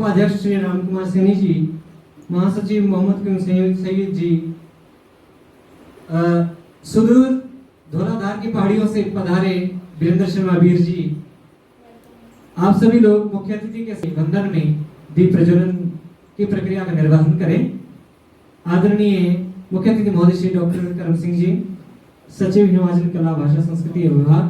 उपाध्यक्ष श्री राम कुमार सैनी जी, महासचिव मोहम्मद कुम सईद जी, सुदूर धौलाधार की पहाड़ियों से पधारे वीरेंद्र शर्मा वीर जी, आप सभी लोग मुख्य अतिथि के बंधन में दीप प्रज्वलन की प्रक्रिया का निर्वहन करें। आदरणीय मुख्य अतिथि महोदय श्री डॉक्टर करम सिंह जी, सचिव हिमाचल कला भाषा संस्कृति विभाग।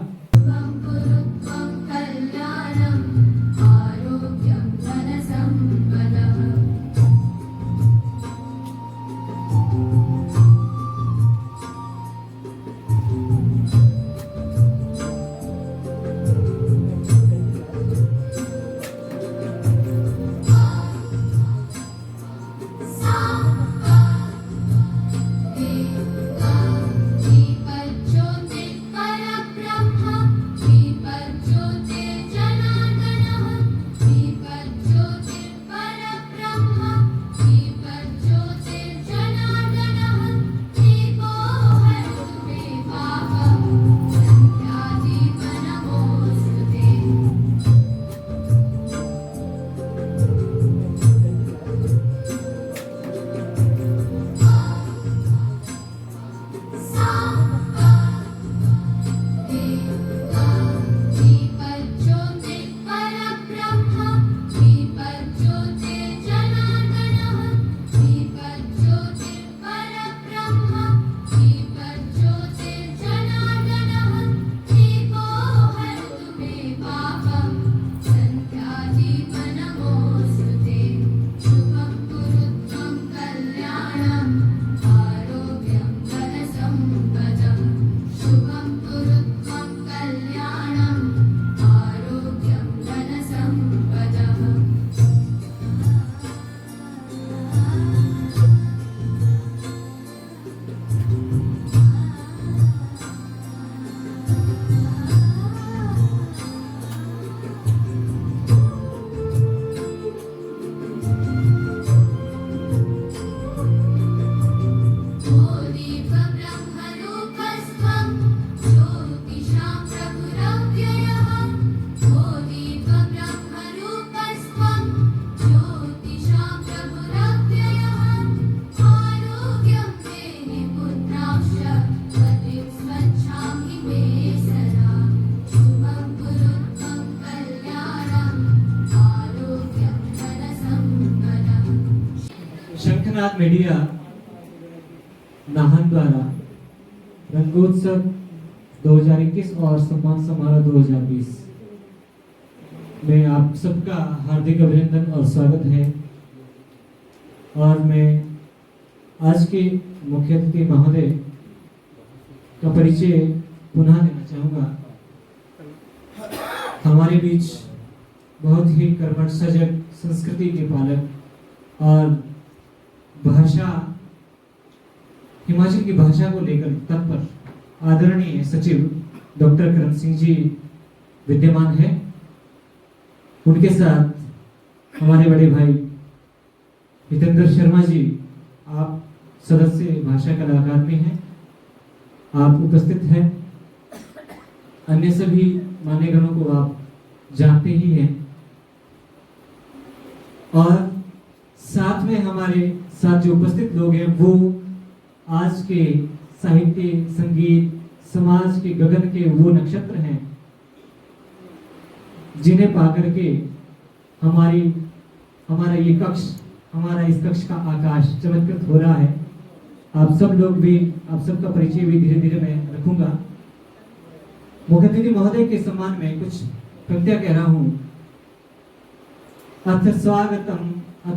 शंखनाद मीडिया नाहन द्वारा रंगोत्सव 2021 और सम्मान समारोह 2020 में आप सबका हार्दिक अभिनंदन और स्वागत है। और मैं आज के मुख्य अतिथि महोदय का परिचय पुनः देना चाहूँगा। हमारे बीच बहुत ही कर्मठ सजग, संस्कृति के पालक और भाषा, हिमाचल की भाषा को लेकर तत्पर आदरणीय सचिव डॉक्टर करम सिंह जी विद्यमान है। उनके साथ हमारे बड़े भाई हितेंद्र शर्मा जी, आप सदस्य भाषा कला अकादमी हैं, आप उपस्थित हैं। अन्य सभी मान्यगणों को आप जानते ही हैं। और साथ में हमारे साथ जो उपस्थित लोग हैं वो आज के साहित्य, संगीत, समाज के गगन के वो नक्षत्र हैं जिन्हें पाकर के हमारा ये कक्ष, हमारा इस कक्ष का आकाश चमत्कृत हो रहा है। आप सब लोग भी, आप सबका परिचय भी धीरे धीरे मैं रखूंगा। मुख्य अतिथि महोदय के सम्मान में कुछ पंक्तियां कह रहा हूं। अथ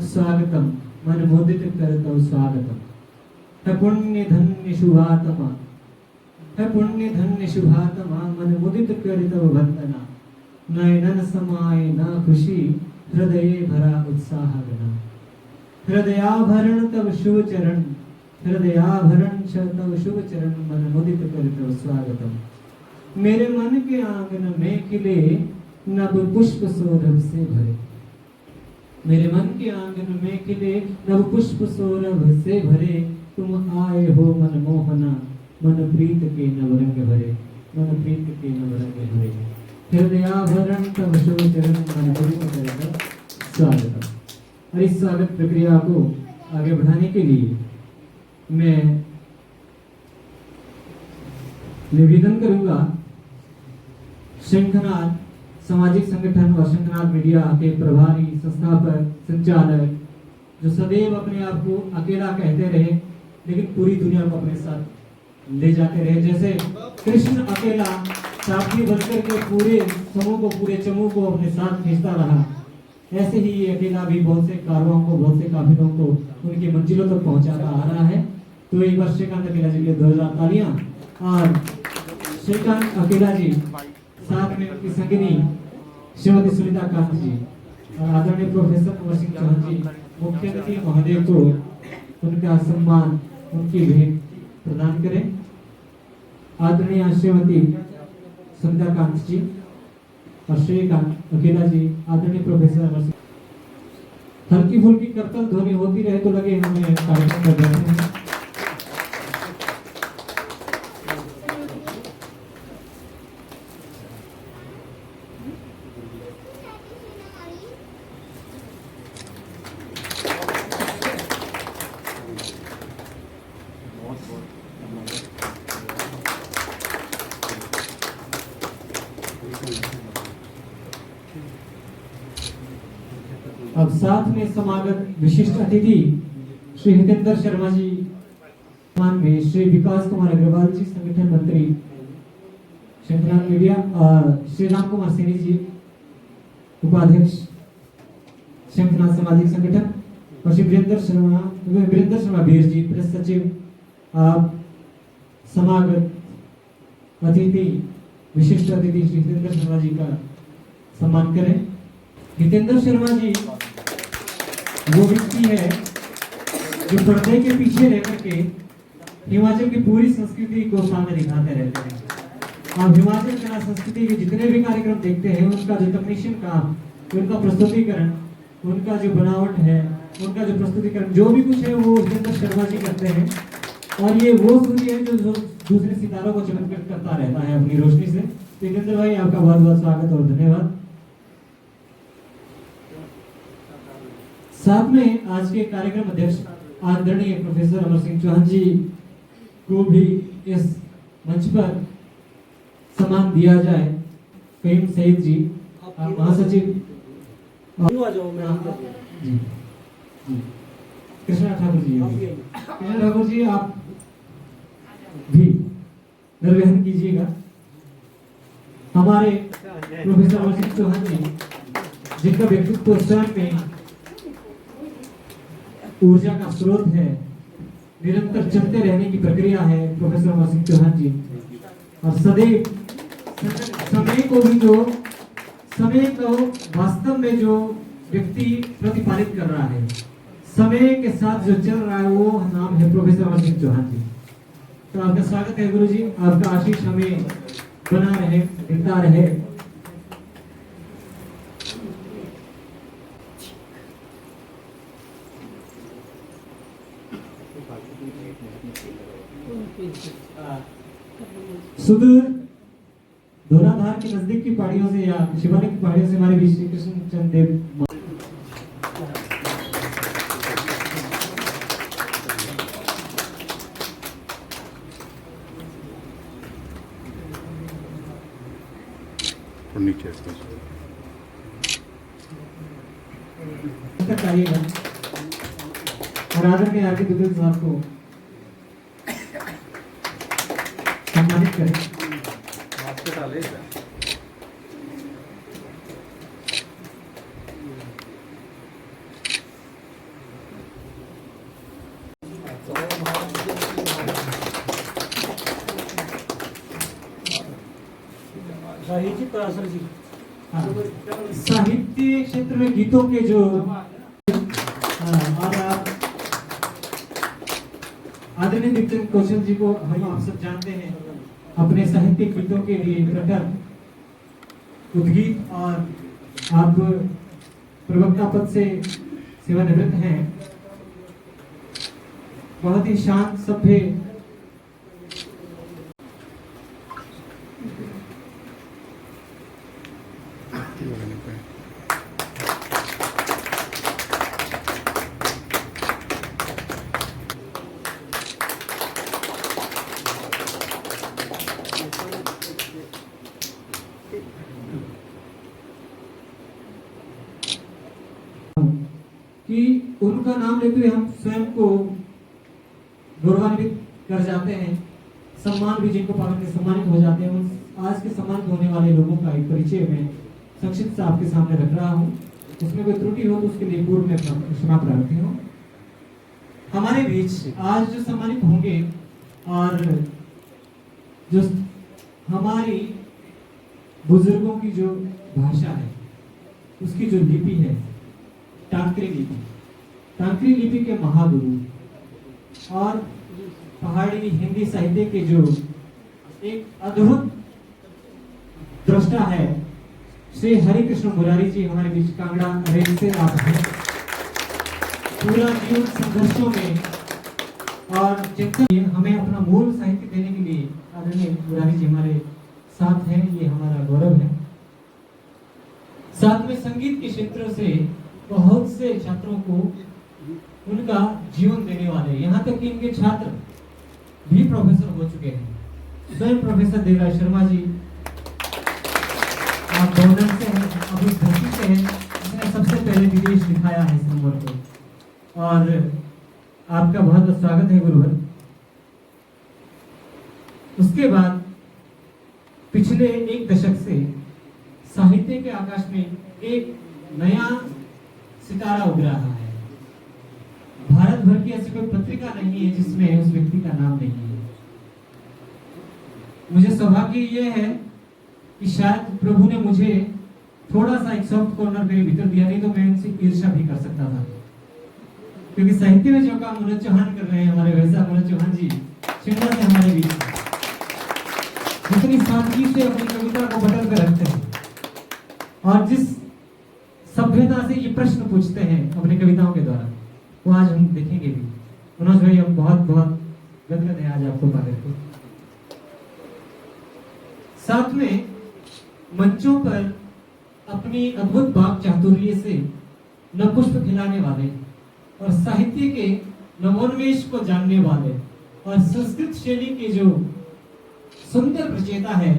स्वागतम मन मोदित करतौ स्वागतम। है पुण्य धन्य शुभात्मा, है पुण्य धन्य शुभात्मा, मन मुदित करतौ वंदना। नयनन समाये न खुशी, हृदय भरा उत्साह गना। हृदयाभरण तव शुभ चरण, हृदयाभरण तव शुभ चरण, मन मुदित करतौ स्वागतम। मेरे मन के आंगन में खिले नभ पुष्प सौरभ से भरे। मेरे मन के आंगन में खिले नव पुष्प सौरभ से भरे। तुम आए हो मन मोहना, मन प्रीत के नवरंग भरे, मन प्रीत के नवरंग भरे। हृदयाभरण तव शुभ चरण, मन मुदित करतौ स्वागतम। और इस स्वागत प्रक्रिया को आगे बढ़ाने के लिए मैं निवेदन करूंगा शंखनाद सामाजिक संगठन और शंखनाद मीडिया के प्रभारी संस्थापक संचालक जो सदैव अपने आप को अकेला कहते रहे लेकिन पूरी दुनिया को अपने साथ ले जाते रहे, जैसे कृष्ण अकेला साथी बनकर के पूरे समूह को पूरे चमूह को अपने साथ खींचता रहा, ऐसे ही ये अकेला भी बहुत से कारवां को बहुत से काफिलों को उनकी मंजिलों तक पहुंचाता आ रहा है। तो एक बार श्रीकांत अकेला जी के 2000 तालियां। और श्रीकांत अकेला जी साथ में उनकी संगिनी श्रीमती सुनीता कांत जी और आदरणीय प्रोफेसर कुंवर सिंह चौहान जी मुख्य अतिथि महोदय को उनका सम्मान उनकी भेंट प्रदान करें। आदरणीय श्रीमती सुनीता कांत जी और श्रीकांत अकेला जी, आदरणीय प्रोफेसर हल्की फुल्की करतल ध्वनि होती रहे तो लगे हमें कार्यक्रम कर रहे हैं। अब साथ में समागत विशिष्ट अतिथि श्री हितेंद्र शर्मा जी, मान में श्री विकास कुमार अग्रवाल जी संगठन मंत्री शंखनाद मीडिया, और श्री राम कुमार सैनी जी उपाध्यक्ष शंखनाद सामाजिक संगठन, और श्री वीरेंद्र शर्मा बीर जी प्रेस सचिव। आप समागत अतिथि विशिष्ट अतिथि श्री हितेंद्र शर्मा जी का सम्मान करें। हितेंद्र शर्मा जी वो व्यक्ति है जो पर्दे के पीछे रह करके हिमाचल की पूरी संस्कृति को सामने दिखाते रहते हैं। आप हिमाचल कला संस्कृति के जितने भी कार्यक्रम देखते हैं, उनका जो तकनीशियन काम, उनका प्रस्तुतिकरण, उनका जो बनावट है, उनका जो प्रस्तुतिकरण, जो भी कुछ है वो हितेंद्र शर्मा जी करते हैं। और ये वो सूर्य है जो दूसरे सितारों को चमत्कृत करता रहता है अपनी रोशनी से। हितेंद्र भाई, आपका बहुत बहुत स्वागत और धन्यवाद। साथ में आज के कार्यक्रम अध्यक्ष आदरणीय प्रोफेसर अमर सिंह चौहान जी को भी इस मंच पर सम्मान दिया जाए। करीम सईद जी महासचिव, कृष्णा ठाकुर जी आप भी निर्वहन कीजिएगा। हमारे प्रोफेसर अमर सिंह चौहान जी, जिनका व्यक्तित्व स्वयं में ऊर्जा का स्रोत है, निरंतर चलते रहने की प्रक्रिया है प्रोफेसर अमर सिंह चौहान जी, और सदैव समय को वास्तव में जो व्यक्ति प्रतिपादित कर रहा है, समय के साथ जो चल रहा है, वो नाम है प्रोफेसर अमर सिंह चौहान जी। तो आपका स्वागत है गुरु जी, आपका आशीष हमें बना रहे, मिलता रहे। सुदूर धोलाधार के नजदीक की पहाड़ियों से या शिवालिक की पहाड़ियों से हमारे बीच श्री कृष्ण चंद्र देव नीचे आइएगा और आदरणीय आरके दुबे साहब को सम्मानित करें। साहित्य क्षेत्र में गीतों के जो और आदरणीय दीपचंद कौशल जी को हम आप सब जानते हैं, अपने साहित्यिक गीतों के लिए प्रखर उद्गीत, और आप प्रवक्ता पद से सेवानिवृत्त हैं। बहुत ही शांत सभ्य उनका नाम लेते हुए हम स्वयं को गौरवान्वित कर जाते हैं, सम्मान भी जिनको पाकर के सम्मानित हो जाते हैं। उन आज के सम्मानित होने वाले लोगों का एक परिचय मैं संक्षिप्त से आपके सामने रख रहा हूँ। उसमें कोई त्रुटि हो तो उसके लिए पूर्व में क्षमा प्रार्थी हूँ। हमारे बीच आज जो सम्मानित होंगे और जो हमारी बुजुर्गों की जो भाषा है, उसकी जो लिपि है टांकरी लिपि, टांकरी लिपि के महागुरु और पहाड़ी हिंदी साहित्य के जो एक अद्भुत दृष्टा है श्री हरिकृष्ण मुरारी जी हमारे बीच कांगड़ा रेल से आप हैं। पूरा जीवन संघर्षों में और चिंतन हमें अपना मूल साहित्य देने के लिए आदरणीय मुरारी जी हमारे साथ हैं, ये हमारा गौरव है। साथ में संगीत के क्षेत्र से बहुत से छात्रों को उनका जीवन देने वाले, यहाँ तक कि इनके छात्र भी प्रोफेसर हो चुके हैं। स्वयं प्रोफेसर देवराज शर्मा जी, आप बोर्डर से हैं, अभी धरती से हैं, जिसने सबसे पहले विदेश दिखाया है इस नंबर को, और आपका बहुत बहुत स्वागत है गुरुवर। उसके बाद पिछले एक दशक से साहित्य के आकाश में एक नया सितारा उग रहा है। भारत भर की ऐसी कोई पत्रिका नहीं है जिसमें उस व्यक्ति का नाम नहीं है। मुझे सौभाग्य ये है कि शायद प्रभु ने मुझे थोड़ा सा एक सॉफ्ट कॉर्नर मेरे भीतर दिया, नहीं तो मैं उनसे ईर्ष्या भी कर सकता था। क्योंकि साहित्य में जो काम मनोज चौहान कर रहे हैं, हमारे वैसा मनोज चौहान जी शिमला से हमारे बीच, जितनी सादगी से अपनी कविता को बटल कर रखते हैं और जिस सभ्यता से ये प्रश्न पूछते हैं अपनी कविताओं के द्वारा, वो आज हम देखेंगे भी। मनोज भाई, हम बहुत बहुत गदगद है आज आपको पाकर के। साथ में मंचों पर अपनी अद्भुत वाक चातुर्य से न पुष्प खिलाने वाले और साहित्य के नवोन्मेष को जानने वाले और संस्कृत शैली के जो सुंदर प्रचेता है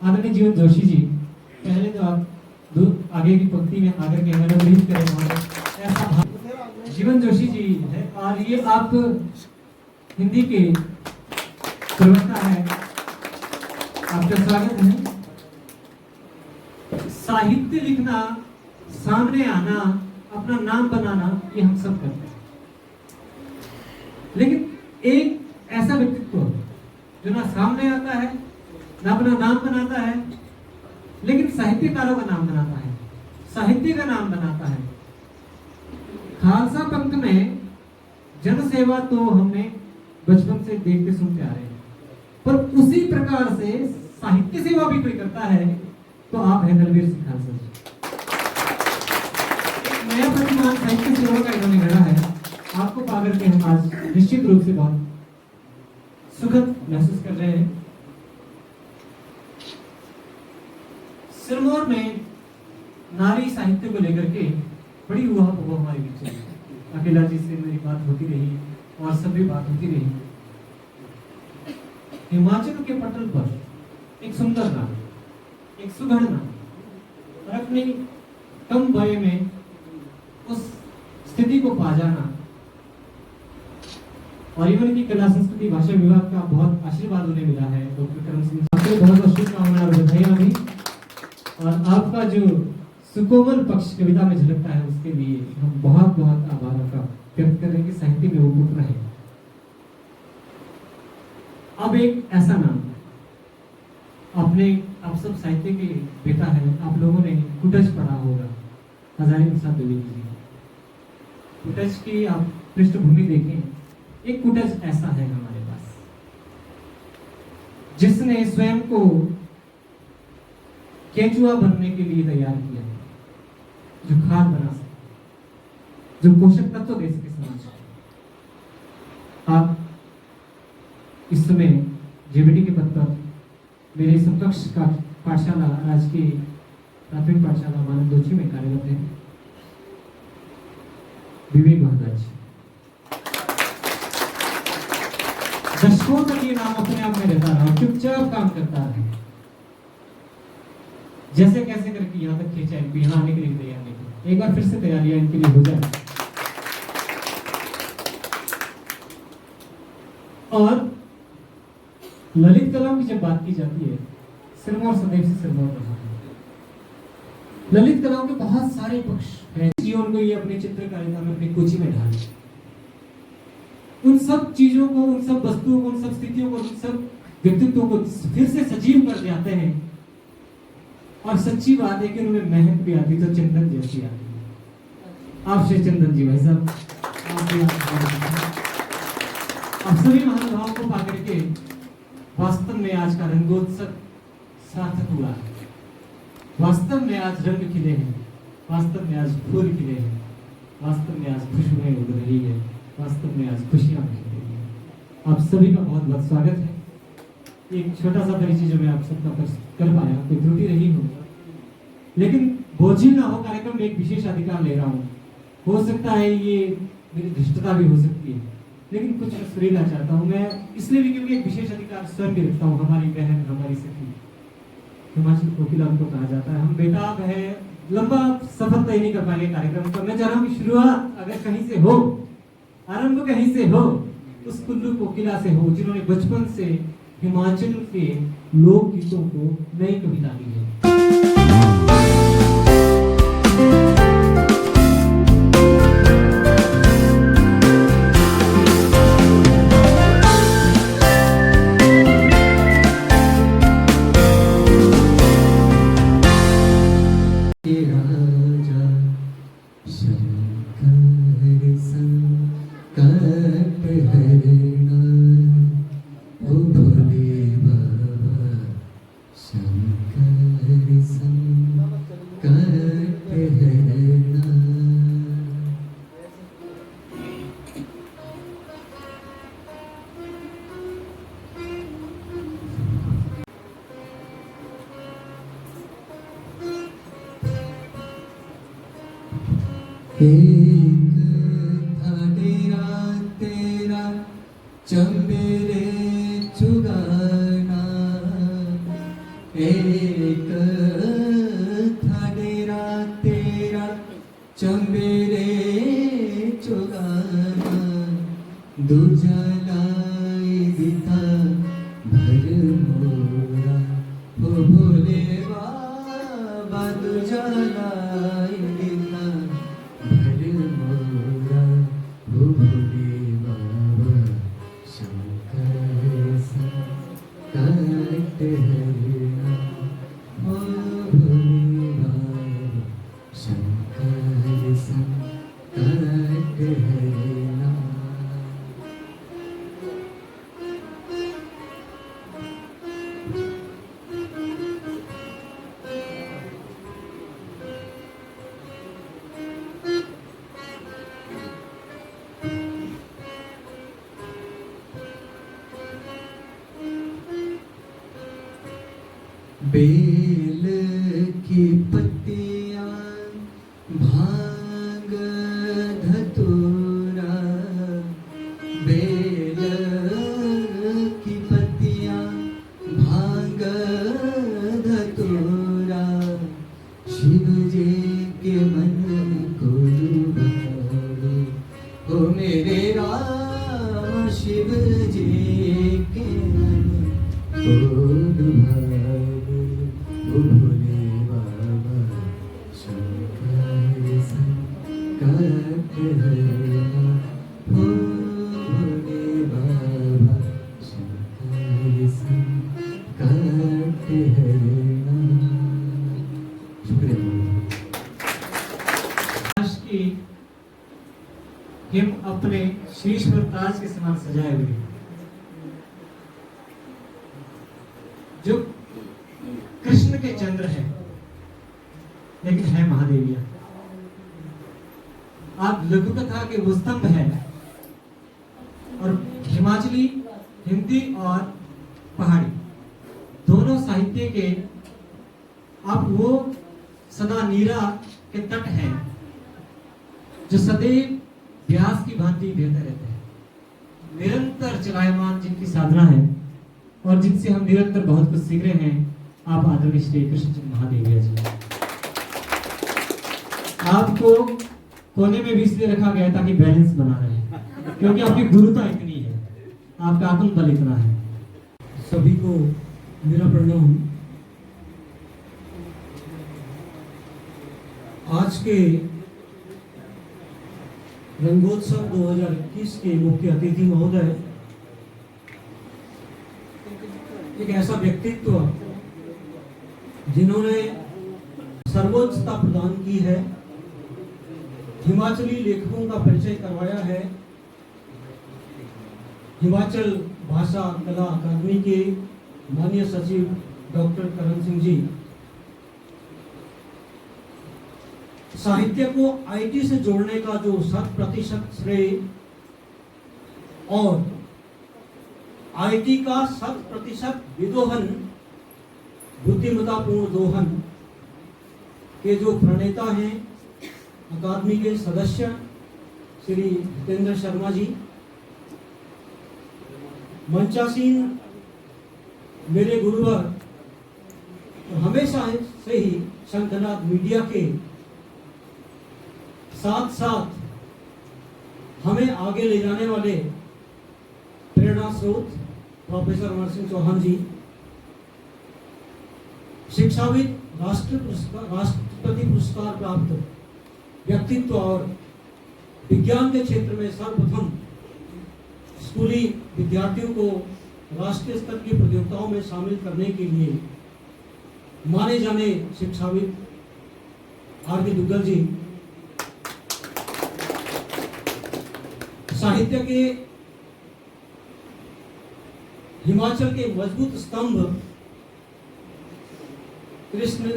आदरणीय जीवन जोशी जी। पहले तो आप आगे की पंक्ति में आकर के हमें ब्रीफ करें। ऐसा जीवन जोशी जी है और ये आप हिंदी के प्रवक्ता है, आपका स्वागत है। साहित्य लिखना, सामने आना, अपना नाम बनाना, ये हम सब करते हैं, लेकिन एक ऐसा व्यक्तित्व जो ना सामने आता है, ना अपना नाम बनाता है, लेकिन साहित्यकारों का नाम बनाता है, साहित्य का नाम बनाता है। खालसा पंथ में जन सेवा तो हमने बचपन से देखते सुनते आ रहे हैं, पर उसी प्रकार से साहित्य सेवा भी कोई करता है तो आप हैं दलवीर सिंह खालसा जी। एक नया प्रतिमान साहित्य सेवा का इन्होंने गढ़ा है। आपको पाकर के हम आज निश्चित रूप से बहुत सुखद महसूस कर रहे हैं। सिरमौर में नारी साहित्य को लेकर के बड़ी हुआ हमारे बीच है। अकेला जी से मेरी बात होती रही और सभी बात होती रही। हिमाचल के पटल पर एक सुंदर नाम, एक सुघड़ नाम, और अपनी कम वय में उस स्थिति को पा जाना, और इवन की कला संस्कृति भाषा विभाग का बहुत आशीर्वाद उन्हें मिला है। डॉक्टर करम सिंह आपको बहुत बहुत शुभकामनाएं और बधाइयां भी, और आपका जो सुकोमल पक्ष कविता में झलकता है उसके लिए हम बहुत बहुत आभार आपका व्यक्त करेंगे। साहित्य में वो पुत्र है। अब एक ऐसा नाम, आपने आप सब साहित्य के बेटा है, आप लोगों ने कुटज पढ़ा होगा, हजारी प्रसाद द्विवेदी जी। कुटज की आप पृष्ठभूमि देखें, एक कुटज ऐसा है हमारे पास जिसने स्वयं को केंचुआ बनने के लिए तैयार किया है, जो खाद बना सके, जो पोषक तत्व दे सके समाज को। आप इस समय जेबीटी के पद पर मेरे समकक्ष का पाठशाला, राजकीय प्राथमिक पाठशाला मानंदोची में कार्यरत है, विवेक भारद्वाज। दशकों तक ये नाम अपने आप में रहता रहा, चुपचाप काम करता है, जैसे कैसे करके यहाँ तक खींचा, इनको यहाँ आने के लिए तैयार नहीं। एक बार फिर से तैयारियां इनके लिए हो जाए। और ललित कलाओं की जब बात की जाती है, सिरमौर सदैव से सिरमौर रहा है। ललित कलाओं के बहुत सारे पक्ष हैं, जीवन को ये अपनी चित्रकारिता में, अपनी कुची में ढाले। उन सब चीजों को, उन सब वस्तुओं को, उन सब स्थितियों को, उन सब व्यक्तित्वों को फिर से सजीव कर जाते हैं। और सच्ची बात है कि उनमें महक भी आती तो चंदन जैसी आती है। आप श्री चंदन जी भाई साहब, आप सभी महानुभावों को पा करके वास्तव में आज का रंगोत्सव सार्थक हुआ है। वास्तव में आज रंग खिले हैं, वास्तव में आज फूल खिले हैं, वास्तव में आज खुशबुएं उड़ रही है, वास्तव में आज खुशियां मिल रही है। आप सभी का बहुत बहुत स्वागत है। एक छोटा सा परिचय जो मैं आप सबका कर पाया, कोई त्रुटि रही हो, लेकिन बोझिल ना हो कार्यक्रम में एक विशेष अधिकार ले रहा हूँ। हो सकता है ये मेरी धृष्टता भी हो सकती है, लेकिन कुछ सुरीला चाहता हूँ मैं, इसलिए भी क्योंकि एक विशेष अधिकार स्वयं भी रखता हूँ। हमारी बहन, हमारी सखी हिमाचल कोकिला को कहा जाता है। हम बेताब है, लंबा सफर तय नहीं कर पाएंगे कार्यक्रम का। मैं चाह रहा हूँ कि शुरुआत अगर कहीं से हो, आरंभ कहीं से हो, उस कुल्लू कोकिला से हो, जिन्होंने बचपन से हिमाचल के लोक गीतों को नई कविता दी है। एक था डेरा तेरा चंबेरे चुगाना, एक था डेरा तेरा चंबेरे चुगाना, दूजा लाई दिता भर मोरा, हो भोले बाबा दूजा लाई दिता भर मोरा, हो भोले बाबा शंकर सा काट हरिया, हो भोले बाबा शंकर सा काट हरिया। बेल की पत्तियां भांग धतूरा, बेल की पत्तियां भांग धतूरा, शिव जी के मन को लुभावे, हो मेरे राम शिव जी के मन को लुभावे, ओ भोले बाबा शंकर सा काट हरिया, हो भोले बाबा शंकर सा काट हरिया। शुक्रिया। की हिम अपने शीश पर ताज के समान सजाए हुए, जो कृष्ण के चंद्र है लेकिन है महादेविया। आप लघु कथा के वो स्तंभ है, और हिमाचली, हिंदी और पहाड़ी दोनों साहित्य के आप वो सदा नीरा के तट हैं, जो सदैव व्यास की भांति बहते रहते हैं, निरंतर चलायमान जिनकी साधना है और जिनसे हम निरंतर बहुत कुछ सीख रहे हैं। आप आदरणीय श्री कृष्णचंद्र महादेविया जी, आपको कोने में भी इसलिए रखा गया ताकि बैलेंस बना रहे, क्योंकि आपकी गुरुता इतनी है। आपका आत्मबल इतना है। सभी को मेरा प्रणाम। आज के रंगोत्सव 2021 के मुख्य अतिथि महोदय एक ऐसा व्यक्तित्व जिन्होंने सर्वोच्चता प्रदान की है, हिमाचली लेखकों का परिचय करवाया है। हिमाचल भाषा कला अकादमी के माननीय सचिव डॉक्टर करण सिंह जी, साहित्य को आईटी से जोड़ने का जो 100% श्रेय और आईटी का 100% विदोहन, बुद्धिमत्तापूर्ण दोहन के जो प्रणेता हैं अकादमी के सदस्य श्री जितेंद्र शर्मा जी, मंचासीन मेरे गुरुवर, हमेशा से ही शंखनाद मीडिया के साथ साथ हमें आगे ले जाने वाले प्रेरणा स्रोत प्रोफेसर अमर सिंह चौहान जी, शिक्षाविद, राष्ट्रपति पुरस्कार प्राप्त व्यक्तित्व और विज्ञान के क्षेत्र में सर्वप्रथम स्कूली विद्यार्थियों को राष्ट्रीय स्तर की प्रतियोगिताओं में शामिल करने के लिए माने जाने शिक्षाविद आर.के. दुग्गल जी, साहित्य के हिमाचल के मजबूत स्तंभ कृष्ण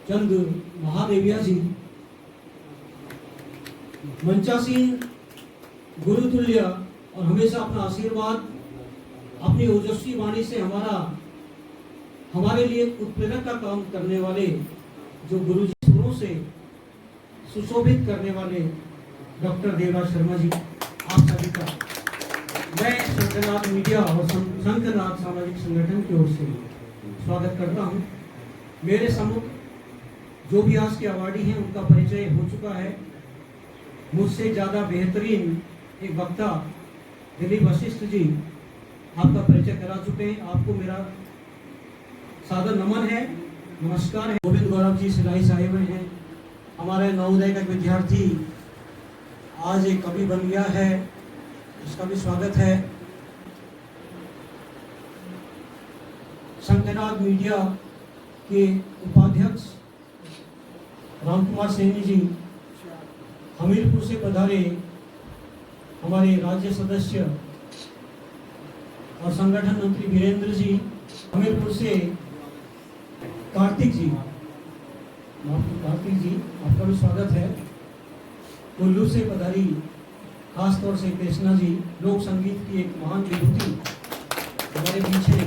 चंद्र महादेविया जी, मंचासीन गुरुतुल्य और हमेशा अपना आशीर्वाद अपनी ओजस्वी वाणी से हमारे लिए उत्प्रेरक का काम करने वाले जो गुरु जी सुरों से सुशोभित करने वाले डॉक्टर देवराज शर्मा जी, आप सभी का मैं शंखनाद मीडिया और शंखनाद सामाजिक संगठन की ओर से स्वागत करता हूं। मेरे सम्मुख जो भी आज के अवार्डी हैं उनका परिचय हो चुका है। मुझसे ज़्यादा बेहतरीन एक वक्ता दिलीप वशिष्ठ जी आपका परिचय करा चुके हैं। आपको मेरा सादर नमन है, नमस्कार है। गोविंद गौरव जी सिलाई साहिब हैं, हमारे नवोदय का विद्यार्थी, आज एक कवि बन गया है, उसका भी स्वागत है। शंखनाद मीडिया के उपाध्यक्ष रामकुमार सैनी जी, हमीरपुर से पधारे हमारे राज्य सदस्य और संगठन मंत्री वीरेंद्र जी, हमीरपुर से कार्तिक जी, आपका भी स्वागत है। कुल्लू से पधारी खासतौर से कृष्णा जी, लोक संगीत की एक महान विभूति, हमारे पीछे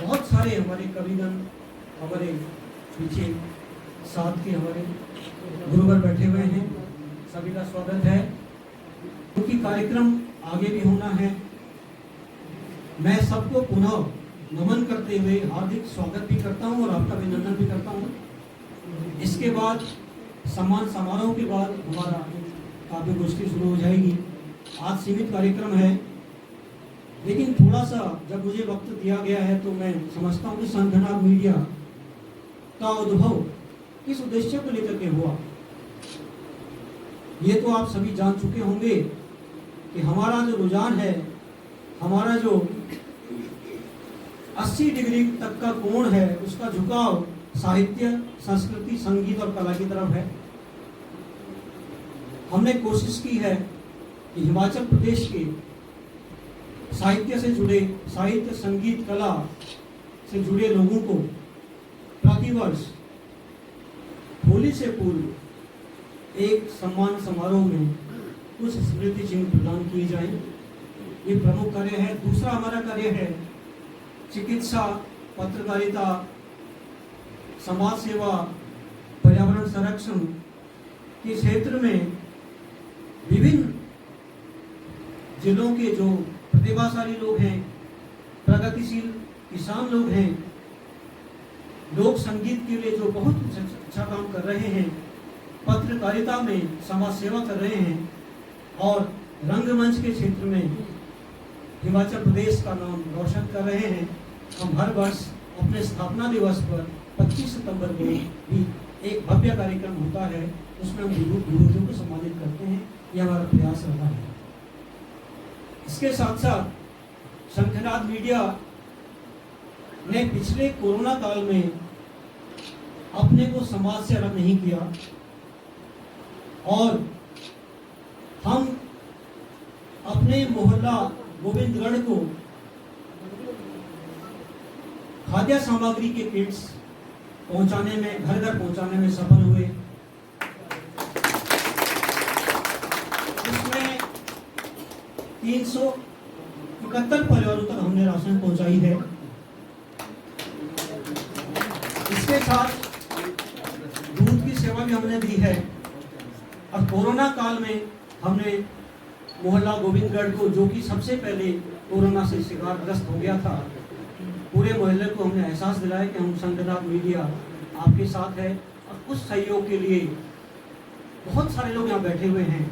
बहुत सारे हमारे कविगण हमारे पीछे साथ के हमारे गुरुवर बैठे हुए हैं, सभी का स्वागत है। क्योंकि कार्यक्रम आगे भी होना है, मैं सबको पुनः नमन करते हुए हार्दिक स्वागत भी करता हूं और आपका अभिनंदन भी करता हूं। इसके बाद सम्मान समारोह के बाद हमारा काव्य गोष्ठी शुरू हो जाएगी। आज सीमित कार्यक्रम है, लेकिन थोड़ा सा जब मुझे वक्त दिया गया है तो मैं समझता हूँ कि शंखनाद मीडिया का उद्भव किस उद्देश्य को लेकर के हुआ, ये तो आप सभी जान चुके होंगे कि हमारा जो रुझान है, हमारा जो 80 डिग्री तक का कोण है, उसका झुकाव साहित्य, संस्कृति, संगीत और कला की तरफ है। हमने कोशिश की है कि हिमाचल प्रदेश के साहित्य से जुड़े, साहित्य, संगीत, कला से जुड़े लोगों को प्रतिवर्ष होली से पूर्व एक सम्मान समारोह में कुछ स्मृति चिन्ह प्रदान किए जाएं। ये प्रमुख कार्य है। दूसरा हमारा कार्य है चिकित्सा, पत्रकारिता, समाज सेवा, पर्यावरण संरक्षण के क्षेत्र में विभिन्न जिलों के जो प्रतिभाशाली लोग हैं, प्रगतिशील किसान लोग हैं, लोक संगीत के लिए जो बहुत अच्छा काम कर रहे हैं, पत्रकारिता में समाज सेवा कर रहे हैं और रंगमंच के क्षेत्र में हिमाचल प्रदेश का नाम रोशन कर रहे हैं। हम हर वर्ष अपने स्थापना दिवस पर 25 सितंबर को भी एक भव्य कार्यक्रम होता है, उसमें हम विभूतियों को सम्मानित करते हैं। यह हमारा प्रयास रहा है। इसके साथ साथ शंखनाद मीडिया ने पिछले कोरोना काल में अपने को समाज से अलग नहीं किया और हम अपने मोहल्ला गोविंदगढ़ को खाद्य सामग्री के किट्स पहुंचाने में, घर घर पहुंचाने में सफल हुए। इसमें 371 परिवारों तक हमने राशन पहुंचाई है। इसके साथ दूध की सेवा भी हमने दी है और कोरोना काल में हमने मोहल्ला गोविंदगढ़ को, जो कि सबसे पहले कोरोना से शिकारग्रस्त हो गया था, पूरे मोहल्ले को हमने एहसास दिलाया कि हम शंखनाद मीडिया आपके साथ है। और उस सहयोग के लिए बहुत सारे लोग यहाँ बैठे हुए हैं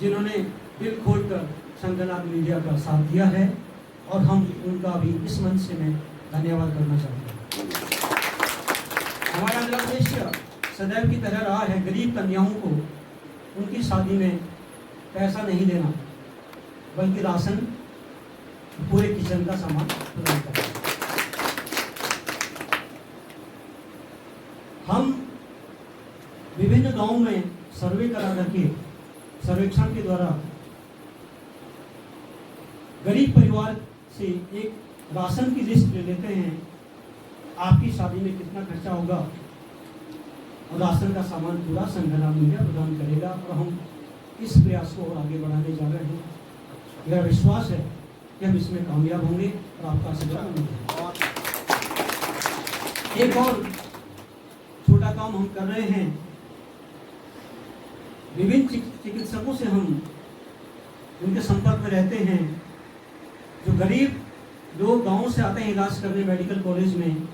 जिन्होंने दिल खोलकर शंखनाद मीडिया का साथ दिया है और हम उनका भी इस मंच से मैं धन्यवाद करना चाहता हूँ। हमारा अगला उद्देश्य सदैव की तरह रहा है गरीब कन्याओं को उनकी शादी में पैसा नहीं देना, बल्कि राशन, पूरे किचन का सामान प्रदान करना। हम विभिन्न गांवों में सर्वे करा करके, सर्वेक्षण के द्वारा गरीब परिवार से एक राशन की लिस्ट ले लेते हैं, आपकी शादी में कितना खर्चा होगा, और राशन का सामान पूरा शंखनाद मीडिया प्रदान करेगा। और हम इस प्रयास को और आगे बढ़ाने जा रहे हैं। मेरा विश्वास है कि हम इसमें कामयाब होंगे और आपका आशीर्वाद मिलेगा। एक और छोटा काम हम कर रहे हैं, विभिन्न चिकित्सकों से हम उनके संपर्क में रहते हैं। जो गरीब लोग गांवों से आते हैं इलाज करने मेडिकल कॉलेज में,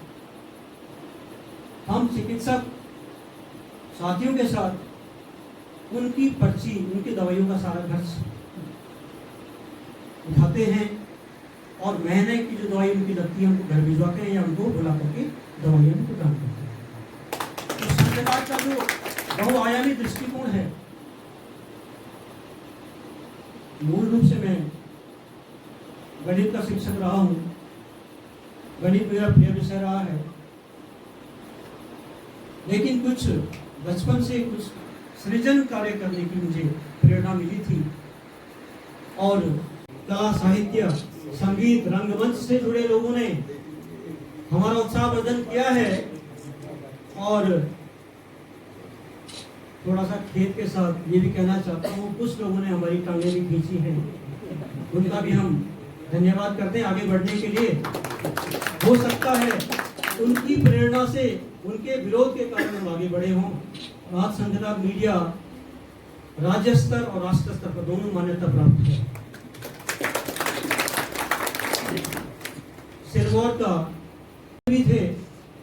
हम चिकित्सक साथियों के साथ उनकी पर्ची, उनकी दवाइयों का सारा खर्च उठाते हैं और महीने की जो दवाई उनकी लगती है उनको घर भिजवाते हैं या उनको बुला करके दवाइयाँ भी प्रदान करते हैं। तो शंखनाद का जो बहुआयामी दृष्टिकोण है, मूल रूप से मैं गणित का शिक्षक रहा हूँ, गणित मेरा प्रिय विषय रहा है, लेकिन कुछ बचपन से कुछ सृजन कार्य करने की मुझे प्रेरणा मिली थी और कला, साहित्य, संगीत, रंगमंच से जुड़े लोगों ने हमारा उत्साहवर्धन किया है और थोड़ा सा खेत के साथ ये भी कहना चाहता हूँ, कुछ लोगों ने हमारी टांगें भी खींची हैं, उनका भी हम धन्यवाद करते हैं आगे बढ़ने के लिए। हो सकता है उनकी प्रेरणा से, उनके विरोध के कारण हम आगे बढ़े हों। आज शंखनाद मीडिया राज्य स्तर और राष्ट्र स्तर पर दोनों मान्यता प्राप्त है। सिरमौर का भी थे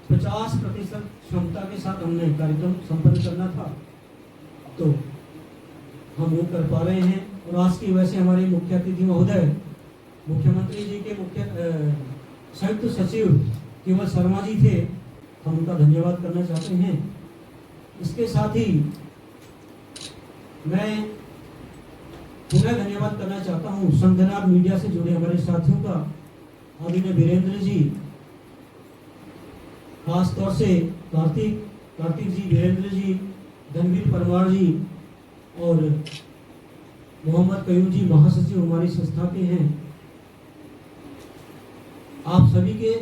50% क्षमता के साथ हमने कार्यक्रम संपन्न करना था, तो हम वो कर पा रहे हैं। और आज की वजह से हमारे मुख्य अतिथि महोदय, मुख्यमंत्री जी के मुख्य संयुक्त सचिव केवल शर्मा जी थे, हम उनका धन्यवाद करना चाहते हैं। इसके साथ ही मैं पुनः धन्यवाद करना चाहता हूँ शंखनाद मीडिया से जुड़े हमारे साथियों का, आदरणीय वीरेंद्र जी, खास तौर से कार्तिक जी, वीरेंद्र जी, धनवीर परमार जी और मोहम्मद कयूम जी, महासचिव हमारी संस्था के हैं। आप सभी के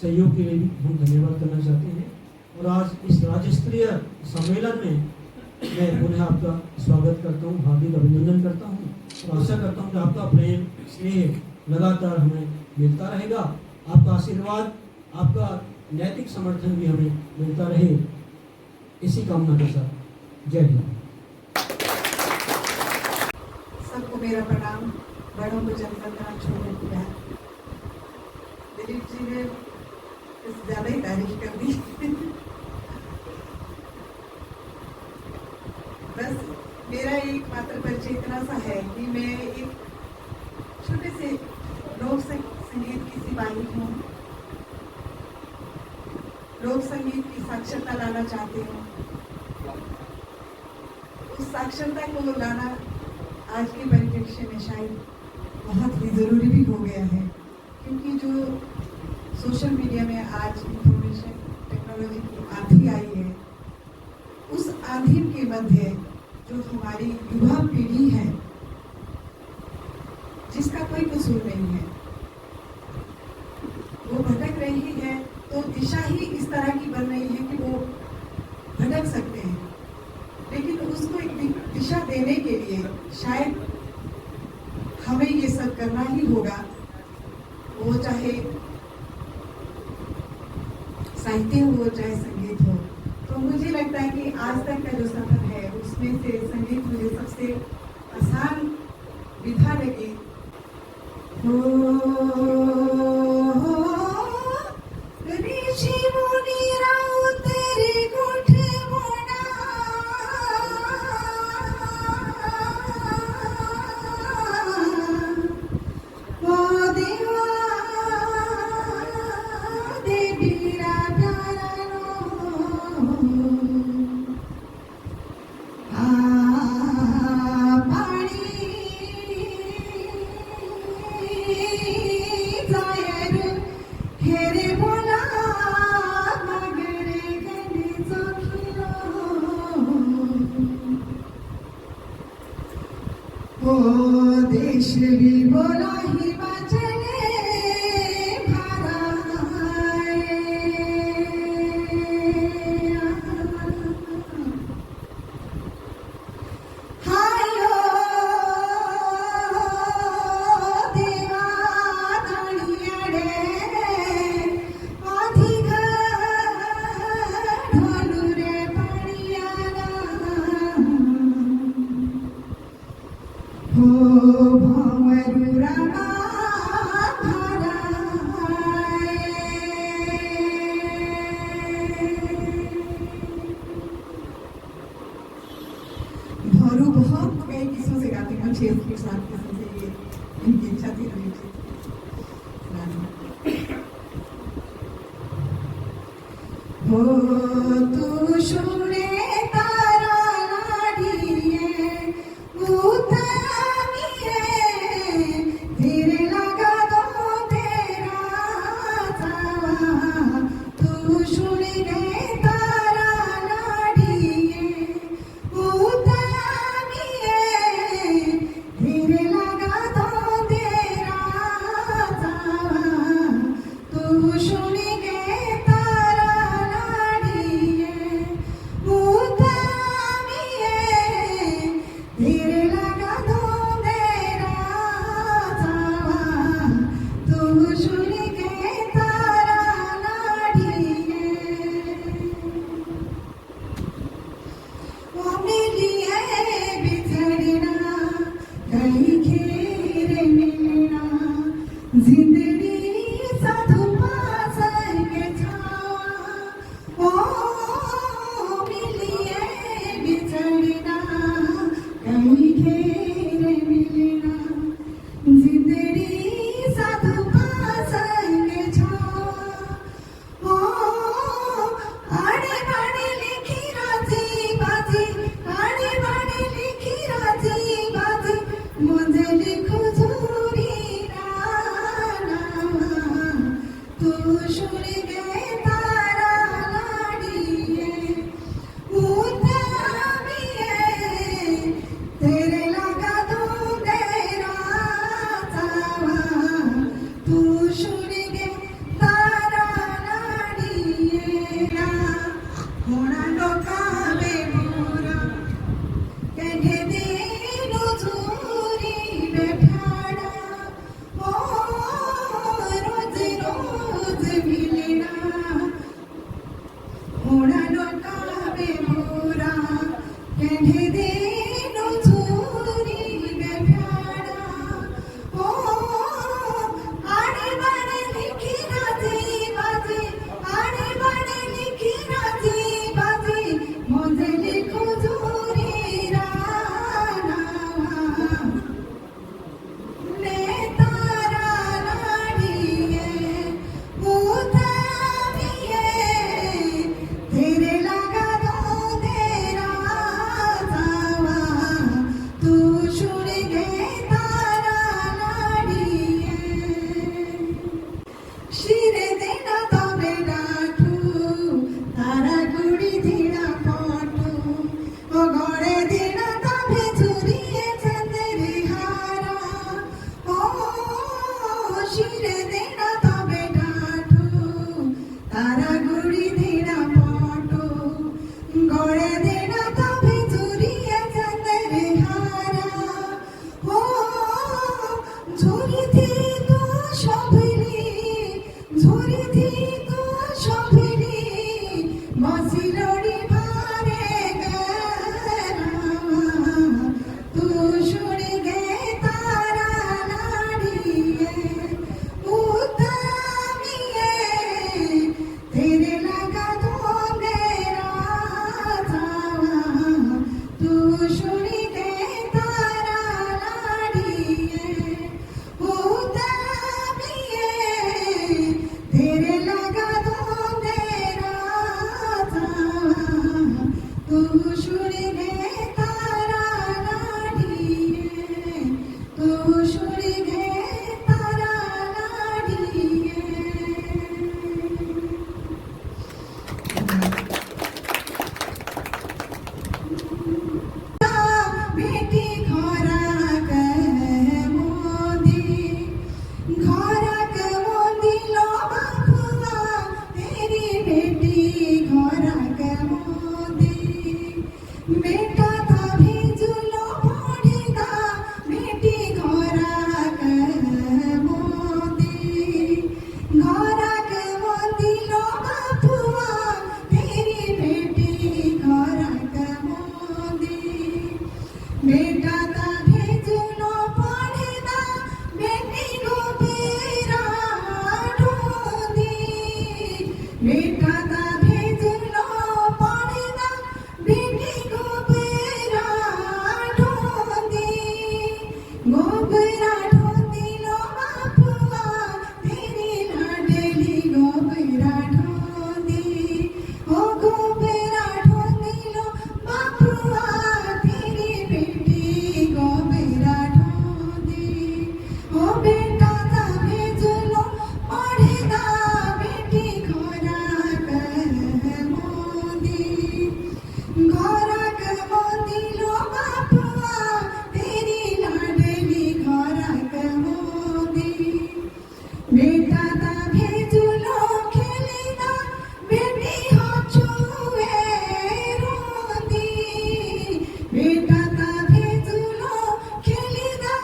सहयोग के लिए भी हम धन्यवाद करना चाहते हैं। और आज इस राज्य स्तरीय सम्मेलन में मैं पुनः आपका स्वागत करता हूँ, हार्दिक अभिनंदन करता हूँ और आशा करता हूँ कि आपका प्रेम, स्नेह लगातार हमें मिलता रहेगा। आपका आशीर्वाद, आपका नैतिक समर्थन भी हमें मिलता रहे, इसी कामना के साथ जय हिंद। सबको मेरा प्रणाम, बड़ों को जनता का छोटे को प्यार। दिलीप जी ने कुछ ज़्यादा ही तारीफ कर दी। बस मेरा एक मात्र परिचय इतना सा है कि मैं एक छोटे से वाली हूँ। लोक संगीत की साक्षरता लाना चाहती हूँ। उस साक्षरता को लाना आज के परिप्रेक्ष्य में शायद बहुत ही ज़रूरी भी हो गया है, क्योंकि जो सोशल मीडिया में आज इंफॉर्मेशन टेक्नोलॉजी की आंधी आई है, उस आंधी के मध्य जो हमारी युवा पीढ़ी है, जिसका कोई कसूर नहीं है, वो भटक रही है, तो दिशा ही इस तरह की बन रही है कि वो भटक सकते हैं। लेकिन उसको एक दिशा देने के लिए शायद हमें ये सब करना ही होगा, वो चाहे साहित्य हो चाहे संगीत हो। तो मुझे लगता है कि आज तक का जो सफर है उसमें से संगीत मुझे सबसे आसान विधा लगी। ऋषि मुनि राव तेरे कोठे मोना, वो देवा देवीरा प्यारा पाणी जायर हेरे बोला मगरे गणे चोखिलो, ओ देश भी बोला हिमाचले भाराए, हायो देवा दाणियाडे अधिक ढोलू रे पाणियाला, हो भंवरू रामा भरू बहुत कई किस्मों से गाती हूँ, 6 के 7 किस्मों से ये इनकी इच्छा थी रही थी। हो तू शुणे तारा लाडिए उतामिए, धीरे लगा दो तेरा जावा, तू शुणे तारा लाडिए उतामिए, धीरे लगा दो तेरा जावा, तू शुणे तारा लाडिए। हो बेटा ता भेजलो पढ़ेगा बेटी घोराक मोदी घोराक मोदी लो बापुआ तेरी लाडली घोराक मोदी बेटा ता भेजलो खेलेगा बेटी हो छुए रोदी बेटा ता भेजलो खेलेगा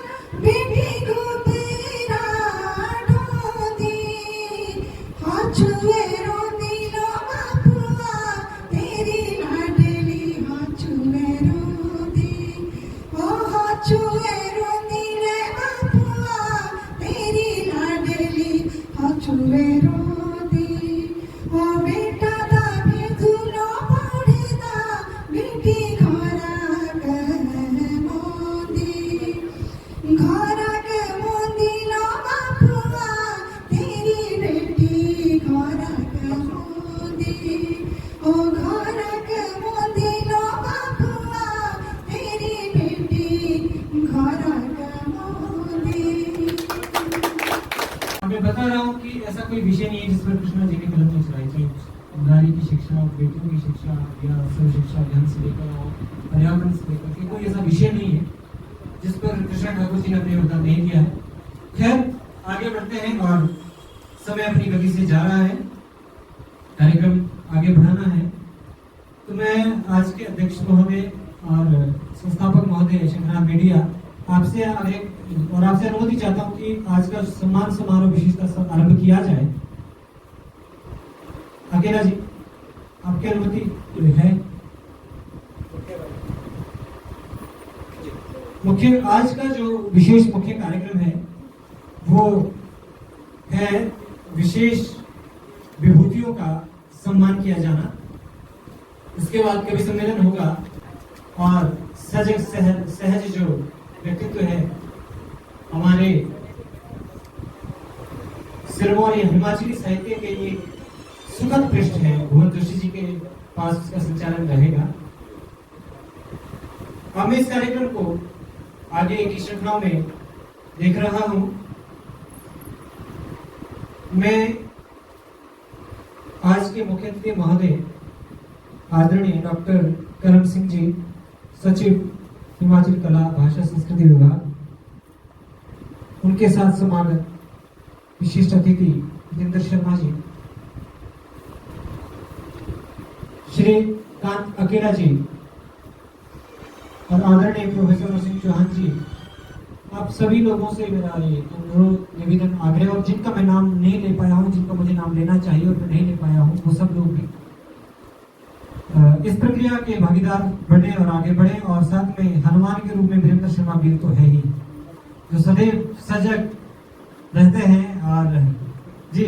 बेटी गोपेरा डोदी हो छुए रोदी लो बापुआ तेरी लाडली हो छुए रोदी हो छुए रोदी रे बापुआ तेरी लाडली हो छुए रोदी ओ बेटा दा भेजुलो पढ़ेगा बेटी घोराक मोदी घोराक मोदी लो बापुआ तेरी बेटी घोराक मोदी ओ घोराक मोदी लो बापुआ तेरी बेटी घोराक मोदी। मैं बता रहा हूँ कि ऐसा कोई विषय नहीं है जिस पर कृष्णा जी ने कलम नहीं चलाई, चाहे नारी की शिक्षा, बेटियों की शिक्षा या सर्व शिक्षा अभियान से लेकर और पर्यावरण से लेकर के कोई ऐसा विषय नहीं है जिस पर कृष्णा ठाकुर जी ने अपने योगदान नहीं दिया है। खैर आगे बढ़ते हैं और समय अपनी गति से जा रहा है, कार्यक्रम आगे बढ़ाना है। तो मैं आज के अध्यक्ष महोदय और संस्थापक महोदय शंकरनाथ मीडिया आपसे आपसे अनुमति चाहता हूं कि आज का सम्मान समारोह विशेषता आरंभ किया जाए। अकेला जी आपकी अनुमति है? मुख्य आज का जो विशेष मुख्य कार्यक्रम है वो है विशेष विभूतियों का सम्मान किया जाना। इसके बाद कवि सम्मेलन होगा और सहज जो व्यक्तित्व है हमारे सिरमौर या हिमाचली साहित्य के ये सुखद पृष्ठ है, भुवन जोशी जी के पास इसका संचालन रहेगा। अब मैं इस कार्यक्रम को आगे की श्रृंखला में देख रहा हूं। मैं आज के मुख्य अतिथि महोदय आदरणीय डॉक्टर करम सिंह जी, सचिव हिमाचल कला भाषा संस्कृति विभाग, उनके साथ समागत विशिष्ट अतिथि जितेंद्र शर्मा जी, श्री कांत अकेला जी और आदरणीय प्रोफेसर नरसिंह चौहान जी, आप सभी लोगों से मेरा ये अनुरोध, निवेदन, आग्रह, और जिनका मैं नाम नहीं ले पाया हूँ, जिनका मुझे नाम लेना चाहिए और मैं नहीं ले पाया हूँ, वो सब लोग भी इस प्रक्रिया के भागीदार बने और आगे बढ़े। और साथ में हनुमान के रूप में वीरेंद्र शर्मा वीर तो है ही, जो सदैव सजग रहते हैं। और जी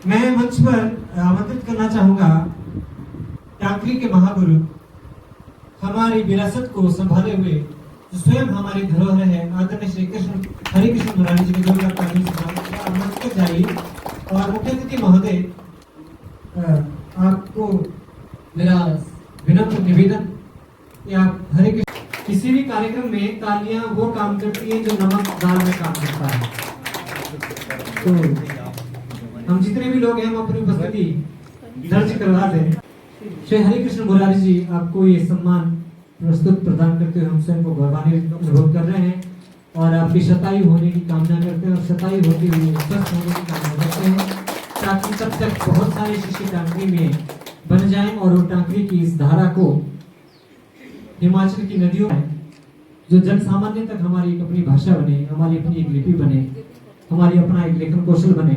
मैं मंच पर आमंत्रित करना चाहूंगा टांकरी के महागुरु, हमारी विरासत को संभाले हुए जो स्वयं हमारी धरोहर है, आदरणीय श्री कृष्ण हरे कृष्ण मुरारी जी के जोरदार तालियों से मंच पर जाइए। और मुख्य अतिथि महोदय, आपको मेरा विनम्र निवेदन कि आप हरे कृष्ण, किसी भी कार्यक्रम में तालियां वो काम करती हैं जो नमक दाल में काम करता है। तो हम जितने भी लोग हैं हम अपनी उपस्थिति दर्ज करवा दें। श्री हरे कृष्ण मुरारी जी, आपको ये सम्मान प्रस्तुत प्रदान करते हुए हम स्वयं को गौरवान्वित अनुभव कर रहे हैं और आपकी शतायु होने की कामना करते हैं और शतायु होते हुए स्वस्थ होने की कामना करते हैं, ताकि तब तक बहुत सारे शिष्य टांकरी में बन जाएं और वो टांकरी की इस धारा को हिमाचल की नदियों में जो जन सामान्य तक हमारी एक अपनी भाषा बने, हमारी अपनी एक लिपि बने, हमारी अपना एक लेखन कौशल बने।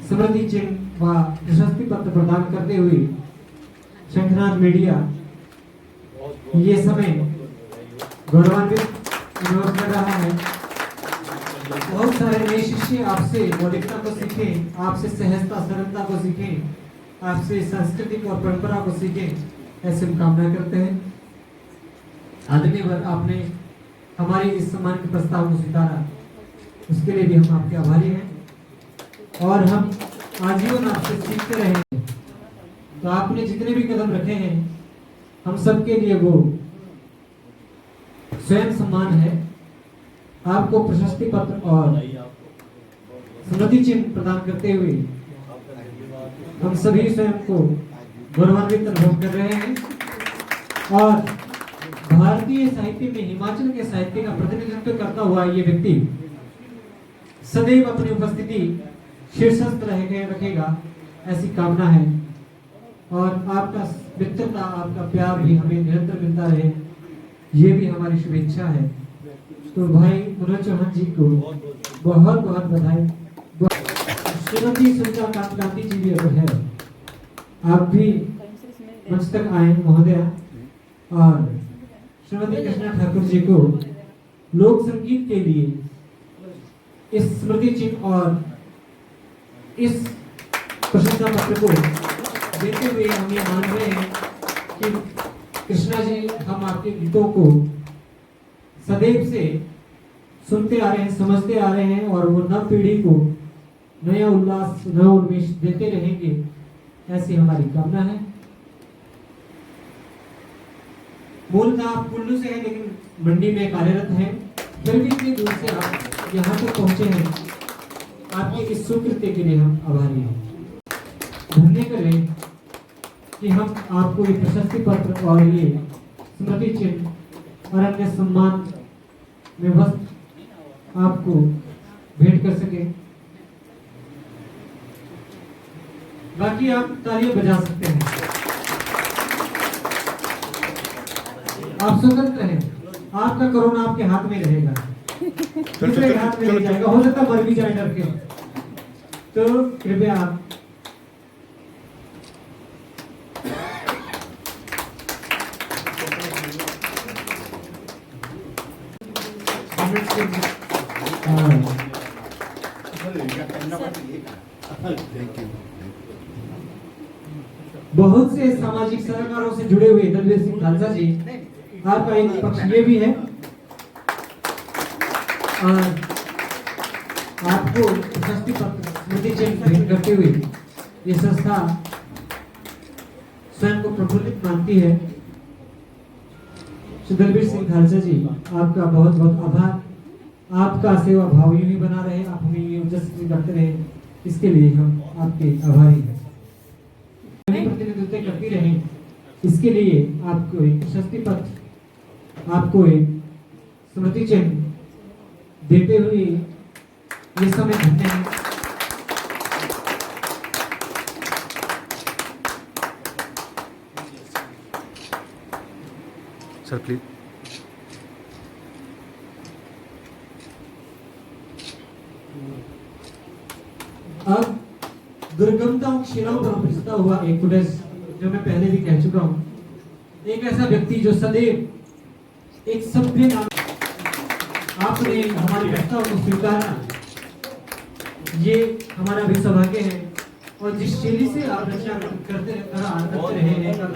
स्मृति चिन्ह व प्रशस्ति पत्र प्रदान करते हुए शंखनाथ मीडिया ये समय गौरवान्वित अनुभव कर रहा है। बहुत सारे नए शिष्य आपसे मौलिकता को सीखें, आपसे सहजता सरलता को सीखें, आपसे सांस्कृतिक और परंपरा को सीखें, ऐसे हम कामना करते हैं। आदरणीय वर, आपने हमारी इस सम्मान के प्रस्ताव को स्वीकारा, उसके लिए भी हम आपके आभारी हैं और हम आजीवन आपसे सीखते रहेंगे। तो आपने जितने भी कदम रखे हैं हम सबके लिए वो स्वयं सम्मान है। आपको प्रशस्ति पत्र और स्मृति चिन्ह प्रदान करते हुए हम सभी स्वयं को गौरवान्वित अनुभव कर रहे हैं और भारतीय साहित्य में हिमाचल के साहित्य का प्रतिनिधित्व करता हुआ ये व्यक्ति सदैव अपनी उपस्थिति शीर्षस्थ रखेगा, ऐसी कामना है। और आपका मित्रता, आपका प्यार भी हमें निरंतर मिलता रहे, ये भी हमारी शुभेच्छा है। तो भाई मनोज चौहान जी को बहुत बहुत बधाई। श्रीमती सुनीता कांति जी भी अगर है, आप भी मंच तक आए महोदया। और श्रीमती कृष्णा ठाकुर जी को लोक संगीत के लिए इस स्मृति चिन्ह और इस प्रशंसा पत्र को देते हुए हम ये मान रहे हैं कि कृष्णा जी, हम आपके गीतों को सदैव से सुनते आ रहे हैं, समझते आ रहे हैं और वो नव पीढ़ी को नया उल्लास, नया उन्मेष देते रहेंगे, ऐसी हमारी कामना है। मूलतः आप कुल्लू से हैं लेकिन मंडी में कार्यरत हैं, फिर भी इतनी दूर से आप यहाँ तक पहुंचे हैं, आपके इस सुकृत्य के लिए हम आभारी हैं। धन्य करें कि हम आपको ये प्रशस्ति पत्र और ये स्मृति चिन्ह और अन्य सम्मान में वस्त्र आपको भेंट कर सके। बाकी आप तालियां बजा सकते हैं। आप स्वतंत्र हैं, आपका कोरोना आपके हाथ में रहेगा, दूसरे हाथ में नहीं जाएगा, हो सकता मर भी जाए डर के। तो कृपया आप बहुत से सामाजिक सरोकारों से जुड़े हुए दलवीर सिंह खालसा जी, आपका एक पक्ष ये भी है और आपको प्रशस्ति पत्र स्मृति चिन्ह भेंट करते हुए ये संस्था स्वयं को प्रफुल्लित मानती है। श्री दलवीर सिंह खालसा जी, आपका बहुत बहुत आभार। आपका सेवा भाव यूं ही बना रहे, आप हमें ये उज्जवल करते रहे, इसके लिए हम आपके आभारी हैं। प्रतिनिधित्व करती रहे, इसके लिए आपको एक प्रशस्ति पत्र, आपको एक स्मृति चिन्ह देते हुए ये समय धन्य है। Sir please. अब दुर्गमता शिलाओं पर फिसलता हुआ एक फुटेज जो मैं पहले भी कह चुका हूं, एक ऐसा व्यक्ति जो सदैव एक सभ्य नाम, आपने हमारे प्रस्ताव को स्वीकारा, ये हमारा भी सौभाग्य है। और जिस शैली से आप रचना कर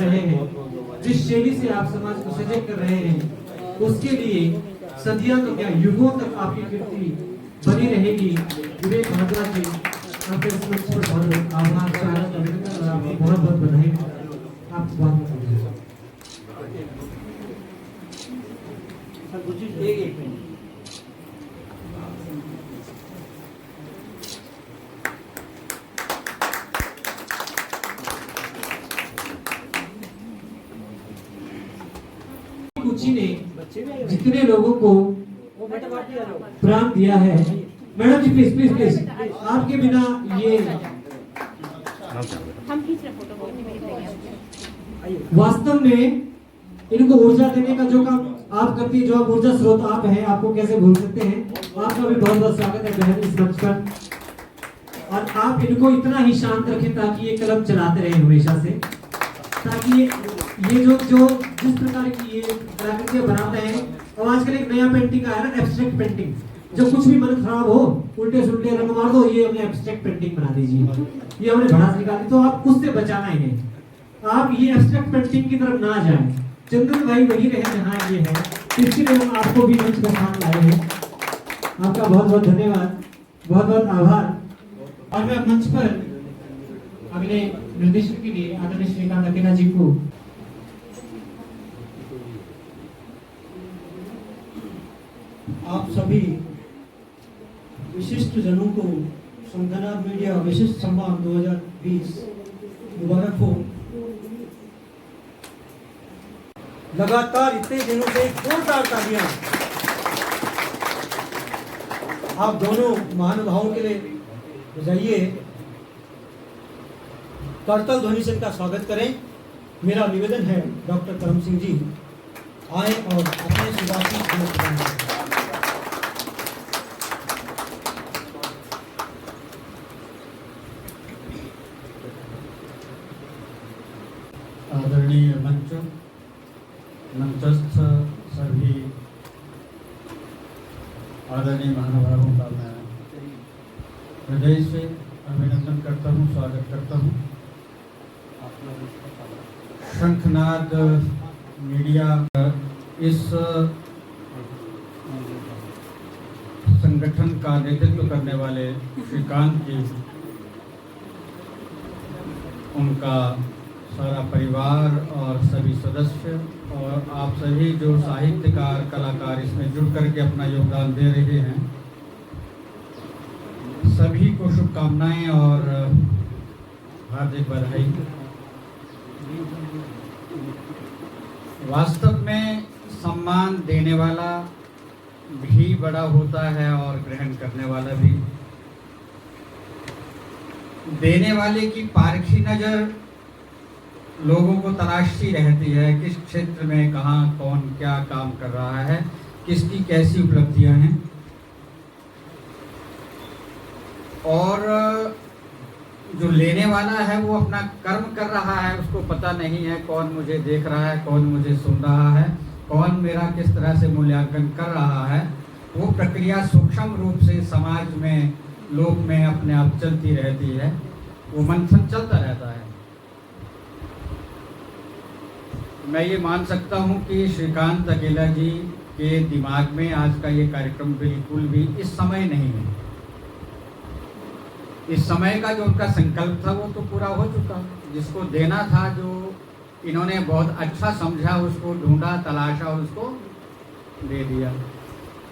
रहे हैं, जिस शैली से आप समाज को सजग कर रहे हैं, उसके लिए सदियों तक या युगों तक आपकी कीर्ति बनी रहेगी। विवेक भारद्वाज जी, आपके इस मंच पर बहुत बहुत आभार, स्वागत अभिनंदन और आपको बहुत बहुत बधाई। आपको बहुत बहुत कुची ने जितने लोगों को प्राण दिया है, madam ji please please please, आपके बिना ये हम खींच रहे फोटो, बहुत मेरी तैयार। वास्तव में इनको ऊर्जा देने का जो काम आप करती है, जो आप ऊर्जा स्रोत आप हैं, आपको कैसे भूल सकते हैं। आपका भी बहुत बहुत स्वागत है बहन इस मंच पर। और आप इनको इतना ही शांत रखें ताकि ये कलम चलाते रहे हमेशा से, ताकि ये जो जिस प्रकार की ये कलाकृतियां बनाते हैं। और आजकल एक नया पेंटिंग आया ना, एब्स्ट्रैक्ट पेंटिंग, जो कुछ भी मन खराब हो, उल्टे सुल्टे रंग मार दो, ये हमने एब्स्ट्रैक्ट पेंटिंग बना दीजिए, ये हमने भड़ास निकाल दी। तो आप उससे बचाना इन्हें, आप ये एब्स्ट्रैक्ट पेंटिंग की तरफ ना जाएं। चंदन भाई वही रहे जहाँ ये है, इसलिए हम आपको भी मंच पर साथ लाए हैं। आपका बहुत बहुत धन्यवाद, बहुत बहुत आभार। और मैं मंच पर अगले निर्देशन के लिए आदरणीय श्रीकांत अकेला जी को आप सभी विशिष्ट जनों को शंखनाद मीडिया विशिष्ट सम्मान 2020 मुबारक हो। लगातार इतने दिनों से जोरदार तालियां आप दोनों महानुभावों के लिए बजाइए। करतल ध्वनि से इनका स्वागत करें। मेरा निवेदन है डॉक्टर करम सिंह जी आए और अपने शुभाशीष प्रदान करें। आदरणीय मंचस्थ सभी आदरणीय महानुभावों का मैं हृदय से अभिनंदन करता हूँ, स्वागत करता हूँ। शंखनाद मीडिया इस संगठन का नेतृत्व करने वाले श्रीकांत जी, उनका सारा परिवार और सभी सदस्य और आप सभी जो साहित्यकार कलाकार इसमें जुड़ करके अपना योगदान दे रहे हैं, सभी को शुभकामनाएं और हार्दिक बधाई। वास्तव में सम्मान देने वाला भी बड़ा होता है और ग्रहण करने वाला भी। देने वाले की पारखी नज़र लोगों को तलाशती रहती है, किस क्षेत्र में कहाँ कौन क्या काम कर रहा है, किसकी कैसी उपलब्धियां हैं। और जो लेने वाला है वो अपना कर्म कर रहा है, उसको पता नहीं है कौन मुझे देख रहा है, कौन मुझे सुन रहा है, कौन मेरा किस तरह से मूल्यांकन कर रहा है। वो प्रक्रिया सूक्ष्म रूप से समाज में, लोक में अपने आप चलती रहती है, वो मंथन चलता रहता है। मैं ये मान सकता हूँ कि श्रीकांत अकेला जी के दिमाग में आज का ये कार्यक्रम बिल्कुल भी इस समय नहीं है। इस समय का जो उनका संकल्प था वो तो पूरा हो चुका। जिसको देना था, जो इन्होंने बहुत अच्छा समझा, उसको ढूंढा, तलाशा और उसको दे दिया।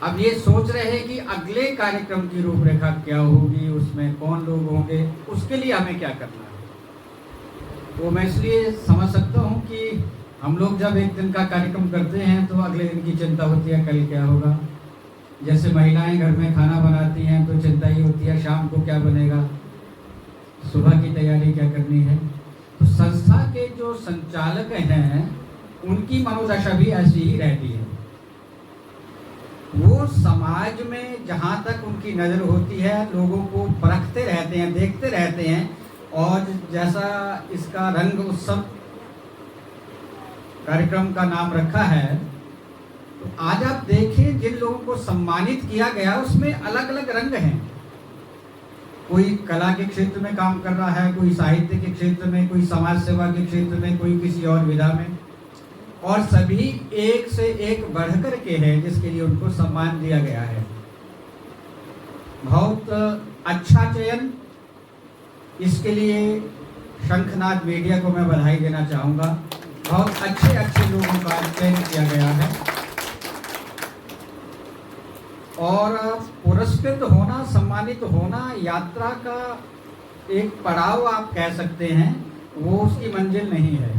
अब ये सोच रहे हैं कि अगले कार्यक्रम की रूपरेखा क्या होगी, उसमें कौन लोग होंगे, उसके लिए हमें क्या करना है। तो मैं इसलिए समझ सकता हूँ कि हम लोग जब एक दिन का कार्यक्रम करते हैं तो अगले दिन की चिंता होती है कल क्या होगा। जैसे महिलाएं घर में खाना बनाती हैं तो चिंता ही होती है शाम को क्या बनेगा, सुबह की तैयारी क्या करनी है। तो संस्था के जो संचालक हैं उनकी मनोदशा भी ऐसी ही रहती है। वो समाज में जहाँ तक उनकी नज़र होती है लोगों को परखते रहते हैं, देखते रहते हैं। और जैसा इसका रंग उत्सव कार्यक्रम का नाम रखा है, तो आज आप देखें जिन लोगों को सम्मानित किया गया उसमें अलग अलग रंग हैं। कोई कला के क्षेत्र में काम कर रहा है, कोई साहित्य के क्षेत्र में, कोई समाज सेवा के क्षेत्र में, कोई किसी और विधा में, और सभी एक से एक बढ़कर के हैं जिसके लिए उनको सम्मान दिया गया है। बहुत अच्छा चयन, इसके लिए शंखनाद मीडिया को मैं बधाई देना चाहूँगा। बहुत अच्छे लोगों का चयन किया गया है और पुरस्कृत होना, सम्मानित होना यात्रा का एक पड़ाव आप कह सकते हैं, वो उसकी मंजिल नहीं है।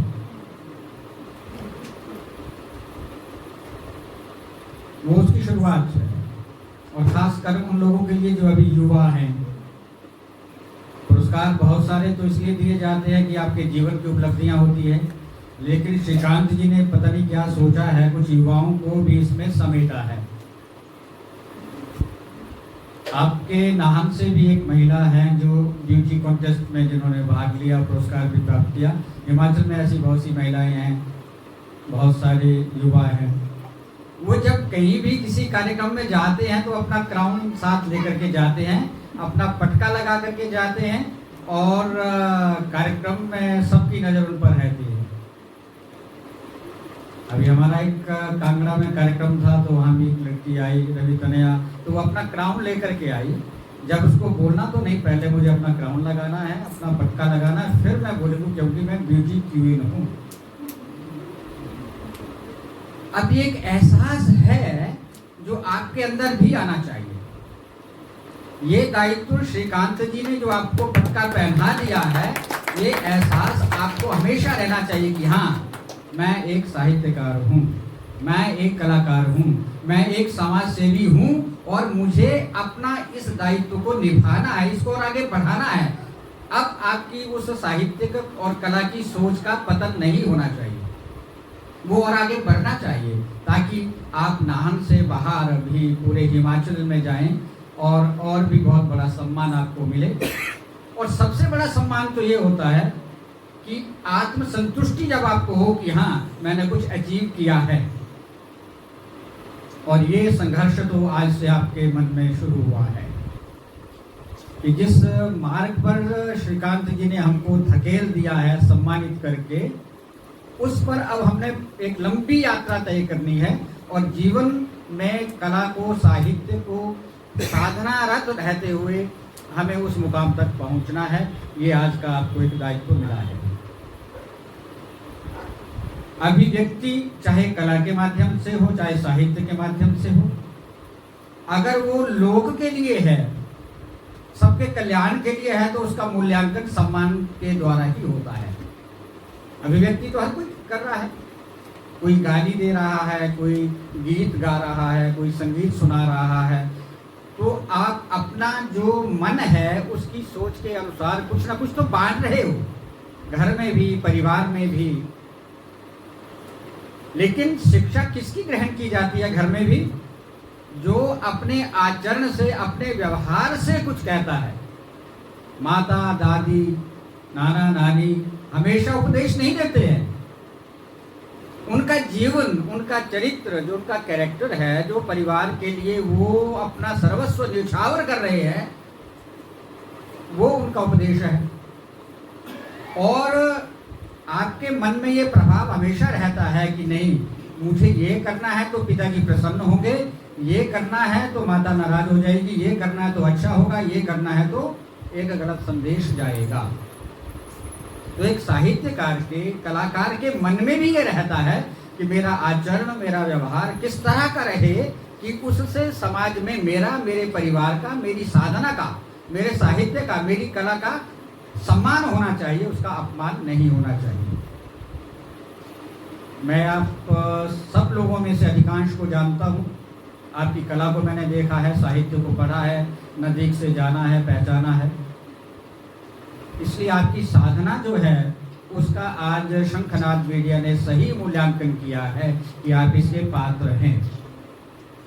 वो उसकी शुरुआत है। और खासकर उन लोगों के लिए जो अभी युवा हैं, पुरस्कार बहुत सारे तो इसलिए दिए जाते हैं कि आपके जीवन की उपलब्धियां होती है, लेकिन श्रीकांत जी ने पता नहीं क्या सोचा है, कुछ युवाओं को भी इसमें समेटा है। आपके नाम से भी एक महिला है जो ब्यूटी कॉन्टेस्ट में जिन्होंने भाग लिया, पुरस्कार भी प्राप्त किया। हिमाचल में ऐसी बहुत सी महिलाएं हैं, बहुत सारे युवा हैं। वो जब कहीं भी किसी कार्यक्रम में जाते हैं तो अपना क्राउन साथ लेकर के जाते हैं, अपना पटका लगा करके जाते हैं और कार्यक्रम में सबकी नज़र उन पर रहती है। अभी हमारा एक कांगड़ा में कार्यक्रम था तो वहाँ भी एक लड़की आई, रवि तनया, तो वो अपना क्राउन लेकर के आई। जब उसको बोलना तो नहीं, पहले मुझे अपना क्राउन लगाना है, अपना पटका लगाना है, फिर मैं बोलूँ क्योंकि मैं ब्यूटी क्वीन हूँ। अब ये एक एहसास है जो आपके अंदर भी आना चाहिए। ये दायित्व श्रीकांत जी ने जो आपको पटका पहना दिया है, ये एहसास आपको हमेशा रहना चाहिए कि हाँ, मैं एक साहित्यकार हूँ, मैं एक कलाकार हूँ, मैं एक समाज सेवी हूँ और मुझे अपना इस दायित्व को निभाना है, इसको और आगे बढ़ाना है। अब आपकी उस साहित्यिक और कला की सोच का पतन नहीं होना चाहिए, वो और आगे बढ़ना चाहिए, ताकि आप नाहन से बाहर भी पूरे हिमाचल में जाएं और भी बहुत बड़ा सम्मान आपको मिले। और सबसे बड़ा सम्मान तो ये होता है कि आत्मसंतुष्टि जब आपको हो कि हाँ, मैंने कुछ अचीव किया है। और ये संघर्ष तो आज से आपके मन में शुरू हुआ है कि जिस मार्ग पर श्रीकांत जी ने हमको धकेल दिया है सम्मानित करके, उस पर अब हमने एक लंबी यात्रा तय करनी है और जीवन में कला को, साहित्य को साधनारत रहते हुए हमें उस मुकाम तक पहुंचना है। ये आज का आपको एक दायित्व मिला है। अभिव्यक्ति चाहे कला के माध्यम से हो, चाहे साहित्य के माध्यम से हो, अगर वो लोग के लिए है, सबके कल्याण के लिए है, तो उसका मूल्यांकन सम्मान के द्वारा ही होता है। अभिव्यक्ति तो हर कोई कर रहा है, कोई गाली दे रहा है, कोई गीत गा रहा है, कोई संगीत सुना रहा है, तो आप अपना जो मन है उसकी सोच के अनुसार कुछ ना कुछ तो बांट रहे हो, घर में भी, परिवार में भी। लेकिन शिक्षा किसकी ग्रहण की जाती है घर में भी? जो अपने आचरण से, अपने व्यवहार से कुछ कहता है। माता, दादी, नाना, नानी हमेशा उपदेश नहीं देते हैं। उनका जीवन, उनका चरित्र, जो उनका कैरेक्टर है, जो परिवार के लिए वो अपना सर्वस्व न्यौछावर कर रहे हैं, वो उनका उपदेश है। और आपके मन में ये प्रभाव हमेशा रहता है कि नहीं, मुझे ये करना है तो पिताजी प्रसन्न होंगे, ये करना है तो माता नाराज हो जाएगी, ये करना है तो अच्छा होगा, ये करना है तो एक गलत संदेश जाएगा। तो एक साहित्यकार के, कलाकार के मन में भी ये रहता है कि मेरा आचरण, मेरा व्यवहार किस तरह का रहे कि उससे समाज में मेरा, मेरे परिवार का, मेरी साधना का, मेरे साहित्य का, मेरी कला का सम्मान होना चाहिए, उसका अपमान नहीं होना चाहिए। मैं आप सब लोगों में से अधिकांश को जानता हूँ। आपकी कला को मैंने देखा है, साहित्य को पढ़ा है, नज़दीक से जाना है, पहचाना है। इसलिए आपकी साधना जो है उसका आज शंखनाद मीडिया ने सही मूल्यांकन किया है कि आप इसके पात्र हैं।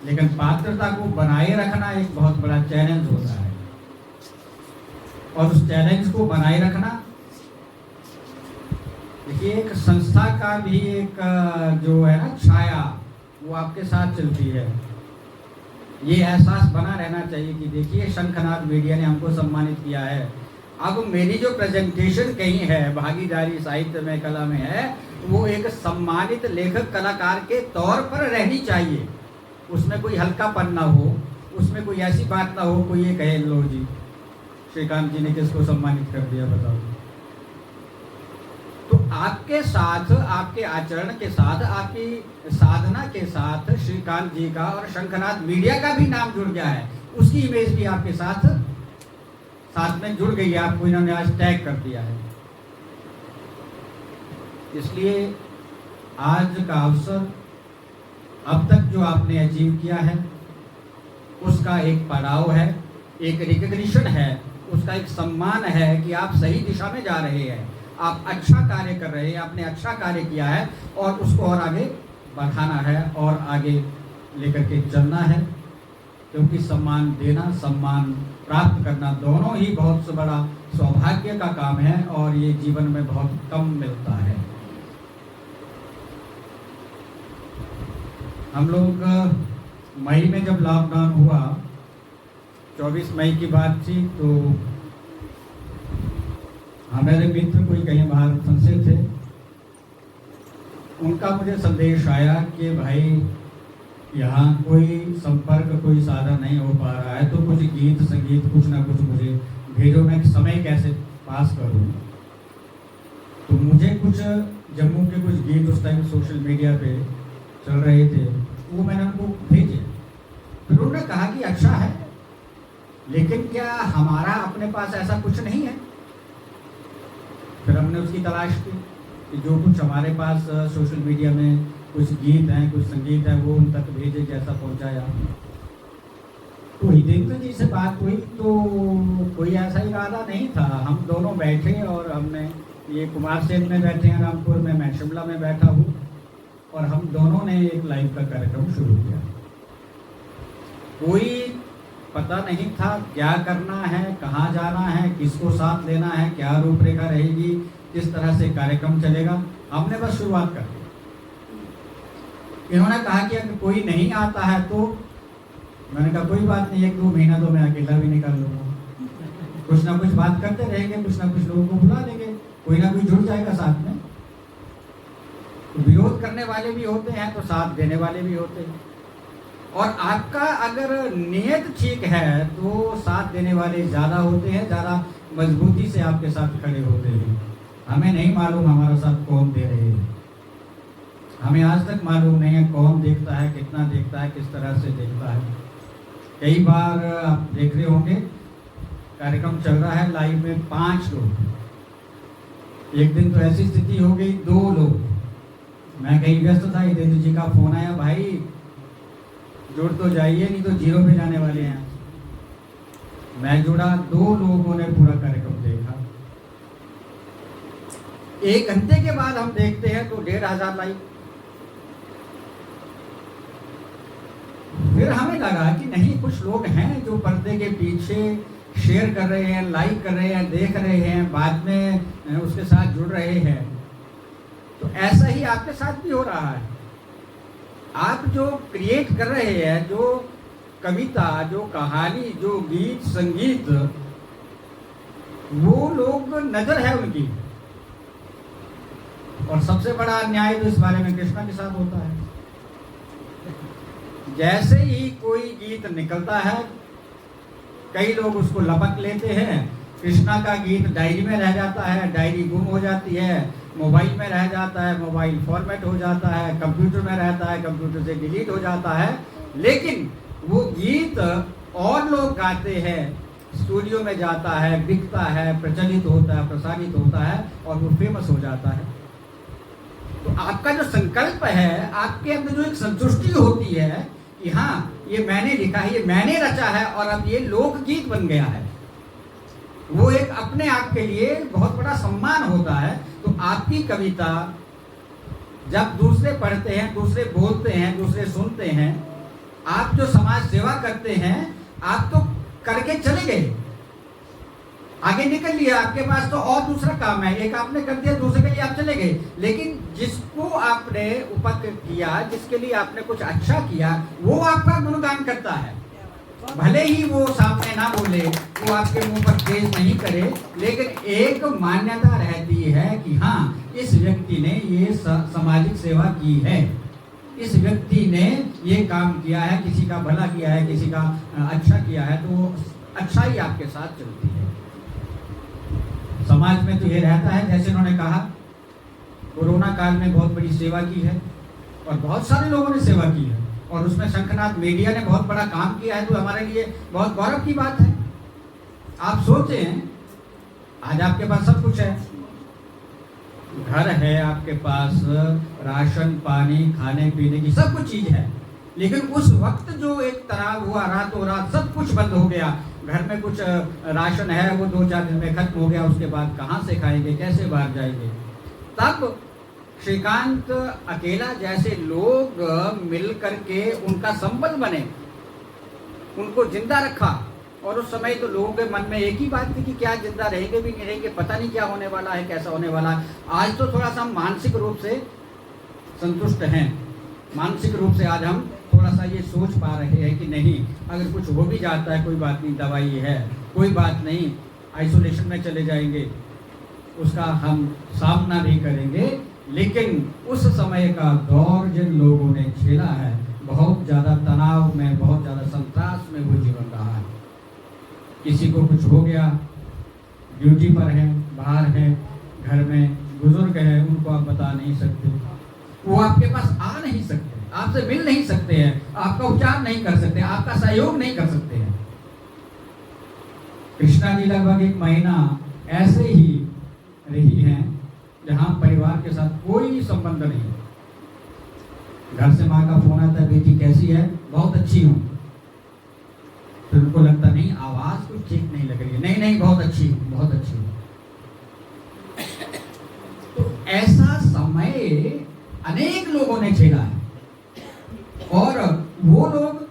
लेकिन पात्रता को बनाए रखना एक बहुत बड़ा चैलेंज होता है, और उस चैलेंज को बनाए रखना, देखिए एक संस्था का भी एक जो है ना छाया, वो आपके साथ चलती है। ये एहसास बना रहना चाहिए कि देखिए शंखनाद मीडिया ने हमको सम्मानित किया है। अब मेरी जो प्रेजेंटेशन कहीं है, भागीदारी साहित्य में, कला में है, वो एक सम्मानित लेखक कलाकार के तौर पर रहनी चाहिए। उसमें कोई हल्कापन ना हो, उसमें कोई ऐसी बात ना हो कोई ये कहे लो जी श्रीकांत जी ने किसको सम्मानित कर दिया बताओ। तो आपके साथ, आपके आचरण के साथ, आपकी साधना के साथ श्रीकांत जी का और शंखनाद मीडिया का भी नाम जुड़ गया है। उसकी इमेज भी आपके साथ में जुड़ गई है, आपको इन्होंने आज टैग कर दिया है। इसलिए आज का अवसर, अब तक जो आपने अचीव किया है उसका एक पड़ाव है, एक रिकग्निशन है, उसका एक सम्मान है कि आप सही दिशा में जा रहे हैं, आप अच्छा कार्य कर रहे हैं, आपने अच्छा कार्य किया है और उसको और आगे बढ़ाना है और आगे लेकर के चलना है। क्योंकि सम्मान देना, सम्मान प्राप्त करना दोनों ही बहुत बड़ा सौभाग्य का काम है और ये जीवन में बहुत कम मिलता है। हम लोग मई में जब लॉकडाउन हुआ, 24 मई की बात थी, तो हमारे मित्र कोई कहीं बाहर फंसे थे, उनका मुझे संदेश आया कि भाई यहाँ कोई संपर्क, कोई साधन नहीं हो पा रहा है, तो कुछ गीत संगीत कुछ ना कुछ मुझे भेजो, मैं समय कैसे पास करूँ। तो मुझे कुछ जम्मू के कुछ गीत उस टाइम सोशल मीडिया पे चल रहे थे, वो मैंने उनको भेजे। फिर उन्होंने कहा कि अच्छा है, लेकिन क्या हमारा अपने पास ऐसा कुछ नहीं है? फिर हमने उसकी तलाश की कि जो कुछ हमारे पास सोशल मीडिया में कुछ गीत हैं, कुछ संगीत है, वो उन तक भेजे, जैसा पहुंचाया। तो हितेंद्र जी से बात हुई तो कोई ऐसा इरादा नहीं था। हम दोनों बैठे और हमने, ये कुमार सेन में बैठे हैं रामपुर में, मैं शिमला में बैठा हूँ, और हम दोनों ने एक लाइव का कार्यक्रम शुरू किया। कोई पता नहीं था क्या करना है, कहाँ जाना है, किसको साथ लेना है, क्या रूपरेखा रहेगी, किस तरह से कार्यक्रम चलेगा। हमने बस शुरुआत कर दी। इन्होंने कहा कि अगर कोई नहीं आता है तो, मैंने कहा कोई बात नहीं, 1-2 महीना तो मैं अकेला भी निकाल लूँगा, कुछ ना कुछ बात करते रहेंगे, कुछ ना कुछ लोगों को बुला लेंगे, कोई ना कोई जुड़ जाएगा साथ में। तो विरोध करने वाले भी होते हैं तो साथ देने वाले भी होते हैं, और आपका अगर नियत ठीक है तो साथ देने वाले ज़्यादा होते हैं, ज़्यादा मजबूती से आपके साथ खड़े होते हैं। हमें नहीं मालूम हमारा साथ कौन दे रहे हैं, हमें आज तक मालूम नहीं है कौन देखता है, कितना देखता है, किस तरह से देखता है। कई बार आप देख रहे होंगे कार्यक्रम चल रहा है लाइव में 5 लोग, एक दिन तो ऐसी स्थिति हो गई 2 लोग। मैं कहीं व्यस्त था, हितेंद्र जी का फोन आया, भाई जुड़ तो जाइए नहीं तो 0 पे जाने वाले हैं। मैं जुड़ा, 2 लोगों ने पूरा कार्यक्रम देखा। 1 घंटे के बाद हम देखते हैं तो 1500 लाइक। फिर हमें लगा कि नहीं, कुछ लोग हैं जो पर्दे के पीछे शेयर कर रहे हैं, लाइक कर रहे हैं, देख रहे हैं, बाद में उसके साथ जुड़ रहे हैं। तो ऐसा ही आपके साथ भी हो रहा है। आप जो क्रिएट कर रहे हैं, जो कविता, जो कहानी, जो गीत संगीत, वो लोग नजर है उनकी। और सबसे बड़ा अन्याय तो इस बारे में कृष्णा के साथ होता है। जैसे ही कोई गीत निकलता है, कई लोग उसको लपक लेते हैं। कृष्णा का गीत डायरी में रह जाता है, डायरी गुम हो जाती है, मोबाइल में रह जाता है, मोबाइल फॉर्मेट हो जाता है, कंप्यूटर में रहता है, कंप्यूटर से डिलीट हो जाता है। लेकिन वो गीत और लोग गाते हैं, स्टूडियो में जाता है, बिकता है, प्रचलित होता है, प्रसारित होता है, और वो फेमस हो जाता है। तो आपका जो संकल्प है, आपके अंदर जो एक संतुष्टि होती है कि हाँ, ये मैंने लिखा है, ये मैंने रचा है, और अब ये लोकगीत बन गया है, वो एक अपने आप के लिए बहुत बड़ा सम्मान होता है। तो आपकी कविता जब दूसरे पढ़ते हैं, दूसरे बोलते हैं, दूसरे सुनते हैं, आप जो समाज सेवा करते हैं, आप तो करके चले गए, आगे निकल लिया, आपके पास तो और दूसरा काम है, एक आपने कर दिया, दूसरे के लिए आप चले गए। लेकिन जिसको आपने उपकृत किया, जिसके लिए आपने कुछ अच्छा किया, वो आपका गुणगान करता है। भले ही वो सामने ना बोले, वो आपके मुंह पर तेज नहीं करे, लेकिन एक मान्यता रहती है कि हाँ, इस व्यक्ति ने ये सामाजिक सेवा की है, इस व्यक्ति ने ये काम किया है, किसी का भला किया है, किसी का अच्छा किया है, तो अच्छाई आपके साथ चलती है। समाज में तो ये रहता है, जैसे उन्होंने कहा, कोरोना काल में बहुत बड़ी सेवा की है और बहुत सारे लोगों ने सेवा की है, और उसमें शंखनाद मीडिया ने बहुत बड़ा काम किया है, तो हमारे लिए बहुत गौरव की बात है। आप सोचें, आज आपके पास सब कुछ है, घर है आपके पास, राशन पानी खाने पीने की सब कुछ चीज है, लेकिन उस वक्त जो एक तनाव हुआ, रातों रात सब कुछ बंद हो गया। घर में कुछ राशन है, वो 2-4 दिन में खत्म हो गया, उसके बाद कहाँ से खाएंगे, कैसे बाहर जाएंगे। तब श्रीकांत अकेला जैसे लोग मिल करके उनका संबंध बने, उनको जिंदा रखा। और उस समय तो लोगों के मन में एक ही बात थी कि क्या जिंदा रहेंगे भी नहीं रहेंगे, पता नहीं क्या होने वाला है, कैसा होने वाला है। आज तो थोड़ा सा मानसिक रूप से संतुष्ट हैं, मानसिक रूप से आज हम थोड़ा सा ये सोच पा रहे हैं कि नहीं, अगर कुछ हो भी जाता है कोई बात नहीं, दवाई है, कोई बात नहीं, आइसोलेशन में चले जाएंगे, उसका हम सामना भी करेंगे। लेकिन उस समय का दौर जिन लोगों ने झेला है, बहुत ज़्यादा तनाव में, बहुत ज़्यादा संत्रास में वो जीवन रहा है। किसी को कुछ हो गया, ड्यूटी पर है, बाहर है, घर में बुजुर्ग है, उनको आप बता नहीं सकते, वो आपके पास आ नहीं सकते। आपसे मिल नहीं सकते हैं, आपका उपचार नहीं कर सकते, आपका सहयोग नहीं कर सकते हैं। कृष्णा जी लगभग 1 महीना ऐसे ही रही हैं जहां परिवार के साथ कोई संबंध नहीं। घर से माँ का फोन आता है, बेटी कैसी है? बहुत अच्छी हूँ। फिर उनको लगता नहीं, आवाज कुछ ठीक नहीं लग रही है। नहीं बहुत अच्छी हूँ, बहुत अच्छी हूँ। तो ऐसा समय अनेक लोगों ने झेला है और वो लोग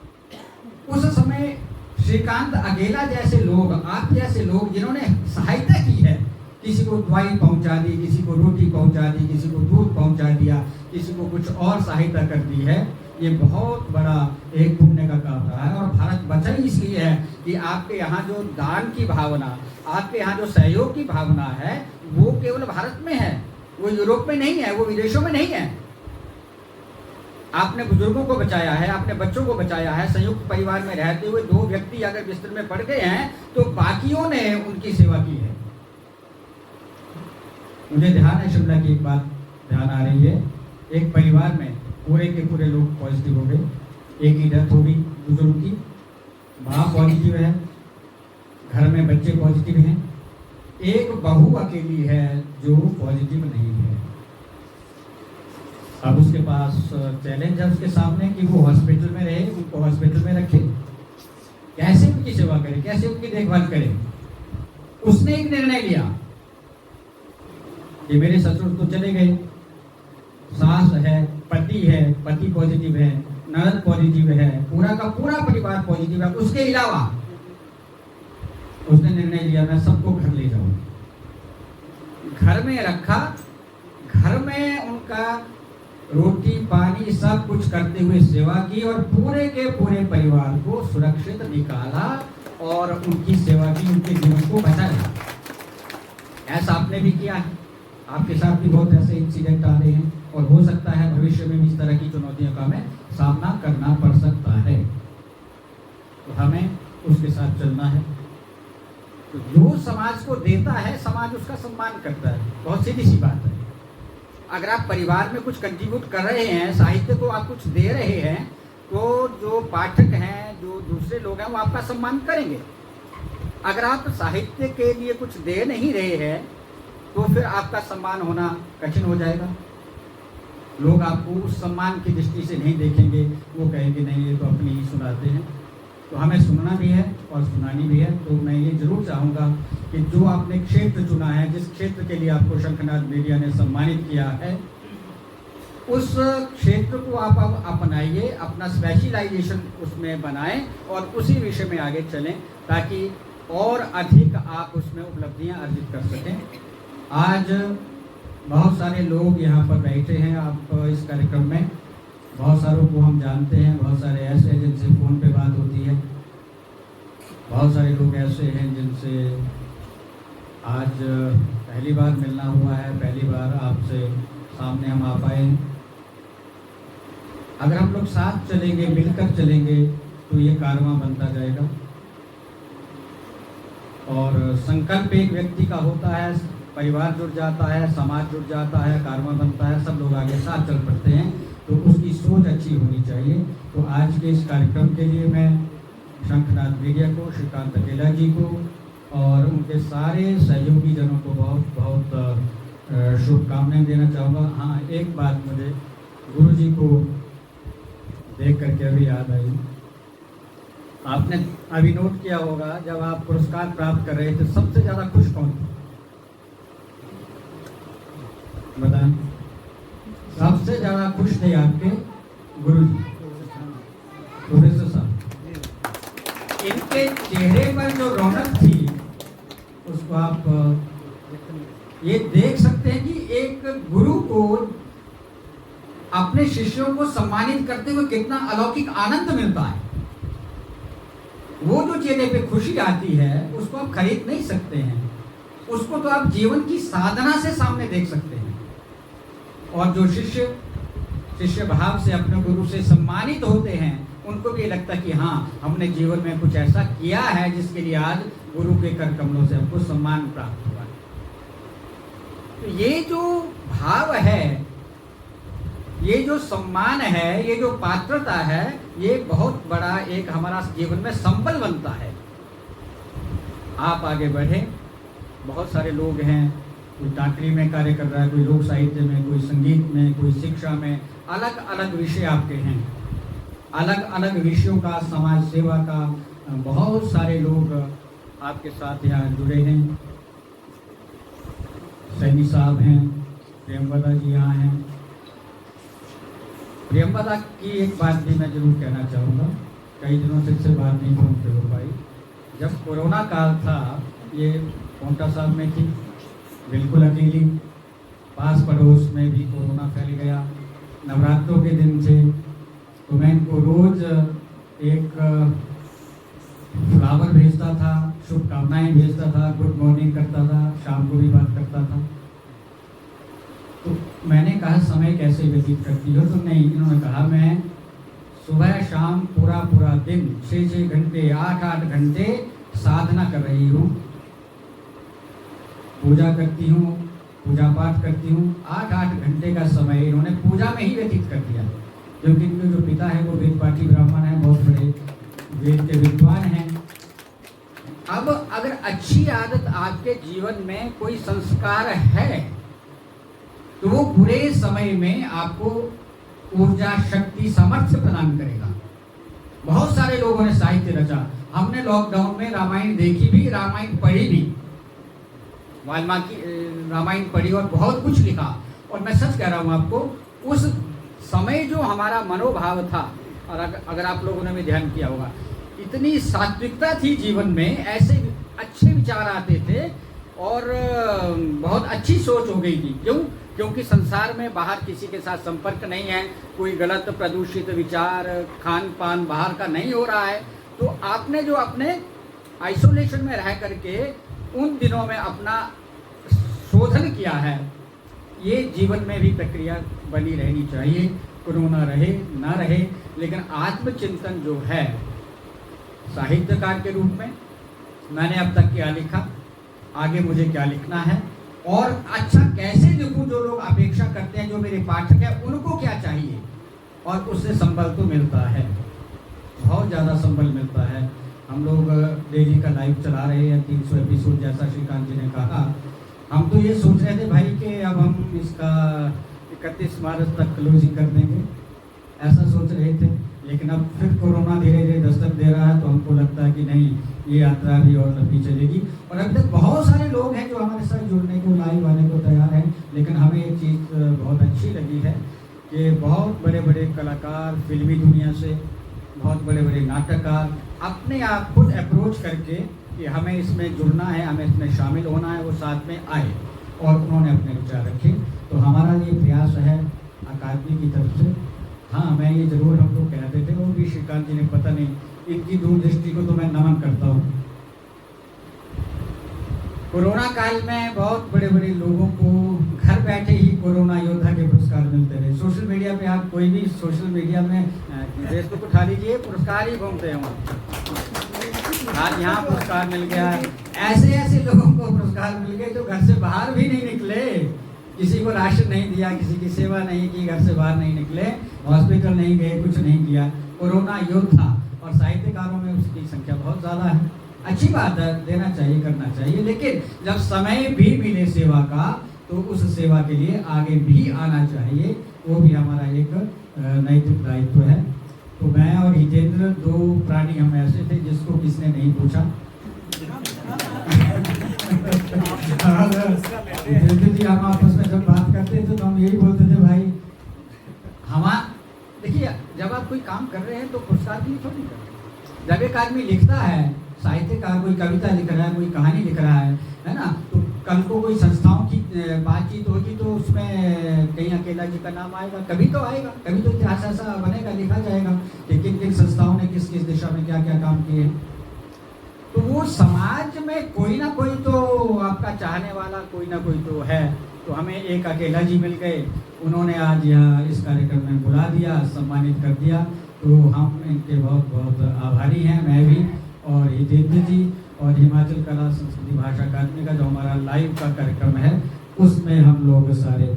उस समय श्रीकांत अकेला जैसे लोग, आप जैसे लोग जिन्होंने सहायता की है, किसी को दवाई पहुंचा दी, किसी को रोटी पहुंचा दी, किसी को दूध पहुंचा दिया, किसी को कुछ और सहायता कर दी है, ये बहुत बड़ा एक पुण्य का काम रहा है। और भारत बचा ही इसलिए है कि आपके यहाँ जो दान की भावना, आपके यहाँ जो सहयोग की भावना है, वो केवल भारत में है, वो यूरोप में नहीं है, वो विदेशों में नहीं है। आपने बुजुर्गों को बचाया है, आपने बच्चों को बचाया है। संयुक्त परिवार में रहते हुए 2 व्यक्ति अगर बिस्तर में पड़ गए हैं तो बाकियों ने उनकी सेवा की है। मुझे ध्यान है, शिमला की एक बात ध्यान आ रही है। एक परिवार में पूरे के पूरे लोग पॉजिटिव हो गए। एक की डेथ हो गई बुजुर्ग की, माँ पॉजिटिव है, घर में बच्चे पॉजिटिव हैं, एक बहू अकेली है जो पॉजिटिव नहीं है। अब उसके पास चैलेंज है उसके सामने कि वो हॉस्पिटल में रहे, उनको हॉस्पिटल में रखे, कैसे उनकी सेवा करे, कैसे उनकी देखभाल करे। उसने एक निर्णय लिया कि मेरे ससुर तो चले गए, सास है, पति पॉजिटिव है, ननद पॉजिटिव है, पूरा का पूरा परिवार पॉजिटिव है, उसके अलावा उसने निर्णय लिया मैं सबको घर ले जाऊंगा। घर में रखा, घर में उनका रोटी पानी सब कुछ करते हुए सेवा की और पूरे के पूरे परिवार को सुरक्षित निकाला और उनकी सेवा की, उनके जीवन को बचाया। ऐसा आपने भी किया है, आपके साथ भी बहुत ऐसे इंसिडेंट आ रहे हैं और हो सकता है भविष्य में भी इस तरह की चुनौतियों का हमें सामना करना पड़ सकता है। तो हमें उसके साथ चलना है। तो जो समाज को देता है, समाज उसका सम्मान करता है। बहुत सीधी सी बात है। अगर आप परिवार में कुछ कंट्रीब्यूट कर रहे हैं, साहित्य को आप कुछ दे रहे हैं, तो जो पाठक हैं, जो दूसरे लोग हैं, वो आपका सम्मान करेंगे। अगर आप साहित्य के लिए कुछ दे नहीं रहे हैं तो फिर आपका सम्मान होना कठिन हो जाएगा। लोग आपको उस सम्मान की दृष्टि से नहीं देखेंगे, वो कहेंगे नहीं ये तो अपनी ही सुनाते हैं। तो हमें सुनना भी है और सुनानी भी है। तो मैं ये जरूर चाहूँगा कि जो आपने क्षेत्र चुना है, जिस क्षेत्र के लिए आपको शंखनाद मीडिया ने सम्मानित किया है, उस क्षेत्र को आप अब अपनाइए, अपना स्पेशलाइजेशन उसमें बनाएं और उसी विषय में आगे चलें ताकि और अधिक आप उसमें उपलब्धियां अर्जित कर सकें। आज बहुत सारे लोग यहाँ पर बैठे हैं आप इस कार्यक्रम में, बहुत सारों को हम जानते हैं, बहुत सारे ऐसे हैं जिनसे फ़ोन पे बात होती है, बहुत सारे लोग ऐसे हैं जिनसे आज पहली बार मिलना हुआ है, पहली बार आपसे सामने हम आ पाए हैं। अगर हम लोग साथ चलेंगे, मिलकर चलेंगे तो ये कारवां बनता जाएगा। और संकल्प एक व्यक्ति का होता है, परिवार जुड़ जाता है, समाज जुड़ जाता है, कारवां बनता है, सब लोग आगे साथ चल पड़ते हैं। तो उसकी सोच अच्छी होनी चाहिए। तो आज के इस कार्यक्रम के लिए मैं शंखनाद मीडिया को, श्रीकांत अकेला जी को और उनके सारे सहयोगी जनों को बहुत बहुत शुभकामनाएं देना चाहूँगा। हाँ, एक बात मुझे गुरु जी को देख करके अभी याद आई। आपने अभी नोट किया होगा, जब आप पुरस्कार प्राप्त कर रहे थे सबसे ज़्यादा खुश कौन थे? बताएं। सबसे ज़्यादा खुश थे आपके गुरु जी, प्रोफेसर साहब। इनके चेहरे पर जो रौनक थी उसको आप ये देख सकते हैं कि एक गुरु को अपने शिष्यों को सम्मानित करते हुए कितना अलौकिक आनंद मिलता है। वो जो चेहरे पे खुशी आती है उसको आप खरीद नहीं सकते हैं, उसको तो आप जीवन की साधना से सामने देख सकते हैं। और जो शिष्य भाव से अपने गुरु से सम्मानित होते हैं, उनको भी लगता है कि हाँ, हमने जीवन में कुछ ऐसा किया है जिसके लिए आज गुरु के कर कमलों से हमको सम्मान प्राप्त हुआ। तो ये जो भाव है ये जो सम्मान है, ये जो पात्रता है, ये बहुत बड़ा एक हमारा जीवन में संबल बनता है। आप आगे बढ़े। बहुत सारे लोग हैं, कोई डॉक्टरी में कार्य कर रहा है, कोई लोक साहित्य में, कोई संगीत में, कोई शिक्षा में, अलग अलग विषय आपके हैं, अलग अलग विषयों का, समाज सेवा का बहुत सारे लोग आपके साथ यहाँ जुड़े हैं। सैनी साहब हैं, प्रेमवदा जी यहाँ हैं। प्रेमवदा की एक बात भी मैं जरूर कहना चाहूँगा, कई दिनों से इससे बात नहीं फोन पे हो पाई। जब कोरोना काल था, ये पोंटा साहब में थी, बिल्कुल अकेली, पास पड़ोस में भी कोरोना फैल गया। नवरात्रों के दिन थे, तो मैं इनको रोज एक फ्लावर भेजता था, शुभकामनाएं भेजता था, गुड मॉर्निंग करता था, शाम को भी बात करता था। तो मैंने कहा समय कैसे व्यतीत करती हो? तो नहीं, इन्होंने कहा मैं सुबह शाम पूरा पूरा दिन 6-6 घंटे 8-8 घंटे साधना कर रही हूँ, पूजा करती हूँ, पूजा पाठ करती हूँ। 8-8 घंटे का समय इन्होंने पूजा में ही व्यतीत कर दिया, क्योंकि इनके जो पिता है वो वेद पाठी ब्राह्मण है, बहुत बड़े वेद के विद्वान हैं। अब अगर अच्छी आदत आपके जीवन में कोई संस्कार है, तो वो बुरे समय में आपको ऊर्जा, शक्ति, सामर्थ्य प्रदान करेगा। बहुत सारे लोगों ने साहित्य रचा। हमने लॉकडाउन में रामायण देखी भी, रामायण पढ़ी भी, वाल्मीकि रामायण पढ़ी और बहुत कुछ लिखा। और मैं सच कह रहा हूँ आपको, उस समय जो हमारा मनोभाव था, और अगर आप लोगों ने भी ध्यान किया होगा, इतनी सात्विकता थी जीवन में, ऐसे अच्छे विचार आते थे और बहुत अच्छी सोच हो गई थी। क्यों? क्योंकि संसार में बाहर किसी के साथ संपर्क नहीं है, कोई गलत प्रदूषित विचार, खान पान बाहर का नहीं हो रहा है। तो आपने जो अपने आइसोलेशन में रह करके उन दिनों में अपना शोधन किया है, ये जीवन में भी प्रक्रिया बनी रहनी चाहिए। कोरोना रहे ना रहे, लेकिन आत्मचिंतन जो है, साहित्यकार के रूप में मैंने अब तक क्या लिखा, आगे मुझे क्या लिखना है, और अच्छा कैसे लिखूं, जो लोग अपेक्षा करते हैं, जो मेरे पाठक हैं, उनको क्या चाहिए, और उससे संबल तो मिलता है, बहुत ज़्यादा संबल मिलता है। हम लोग डेली का लाइव चला रहे हैं, 300 एपिसोड, जैसा श्रीकांत जी ने कहा। हम तो ये सोच रहे थे भाई कि अब हम इसका 31 मार्च तक क्लोजिंग कर देंगे, ऐसा सोच रहे थे। लेकिन अब फिर कोरोना धीरे धीरे दस्तक दे रहा है, तो हमको लगता है कि नहीं, ये यात्रा भी और लंबी चलेगी। और अभी तक बहुत सारे लोग हैं जो हमारे साथ जुड़ने को, लाइव आने को तैयार हैं। लेकिन हमें एक चीज़ बहुत अच्छी लगी है कि बहुत बड़े बड़े कलाकार, फिल्मी दुनिया से बहुत बड़े बड़े नाटककार अपने आप खुद अप्रोच करके कि हमें इसमें जुड़ना है, हमें इसमें शामिल होना है, वो साथ में आए और उन्होंने अपने विचार रखे। तो हमारा ये प्रयास है अकादमी की तरफ से। हाँ, मैं ये जरूर हमको कहते थे, वो भी श्रीकांत जी ने, पता नहीं, इनकी दूरदृष्टि को तो मैं नमन करता हूँ। कोरोना काल में बहुत बड़े बड़े लोगों को घर बैठे ही कोरोना योद्धा के पुरस्कार मिलते रहे। सोशल मीडिया पे आप कोई भी सोशल मीडिया में फेसबुक उठा लीजिए, पुरस्कार ही घूमते हैं वहाँ। आज यहाँ पुरस्कार मिल गया, ऐसे ऐसे लोगों को पुरस्कार मिल गए जो घर से बाहर भी नहीं निकले, किसी को राशन नहीं दिया, किसी की सेवा नहीं की, घर से बाहर नहीं निकले, हॉस्पिटल नहीं गए, कुछ नहीं किया। कोरोना योद्धा, और साहित्यकारों में उसकी संख्या बहुत ज़्यादा है। अच्छी बात है, देना चाहिए, करना चाहिए, लेकिन जब समय भी मिले सेवा का, तो उस सेवा के लिए आगे भी आना चाहिए। वो भी हमारा एक नैतिक दायित्व है। तो मैं और हितेंद्र, दो प्राणी हम ऐसे थे जिसको किसने नहीं पूछा। जी, हम आपस में जब बात करते थे तो हम यही बोलते थे, भाई देखिए, जब आप कोई काम कर रहे हैं तो पुरस्कार के लिए थोड़ी कर रहे हैं। जब एक आदमी लिखता है, साहित्यकार कोई कविता लिख रहा है, कोई कहानी लिख रहा है ना, तो कल को कोई संस्थाओं की बातचीत होगी तो उसमें कहीं अकेला जी का नाम आएगा, कभी तो आएगा, कभी तो इतिहास ऐसा बनेगा, लिखा जाएगा कि किन किन संस्थाओं ने किस किस दिशा में क्या क्या काम किए हैं। तो वो समाज में कोई ना कोई तो आपका चाहने वाला कोई ना कोई तो है। तो हमें एक अकेला जी मिल गए, उन्होंने आज यहाँ इस कार्यक्रम में बुला दिया, सम्मानित कर दिया। तो हम इनके बहुत बहुत आभारी हैं, मैं भी और हितेंद्र जी, और हिमाचल कला संस्कृति भाषा अकादमी का जो हमारा लाइव का कार्यक्रम है, उसमें हम लोग सारे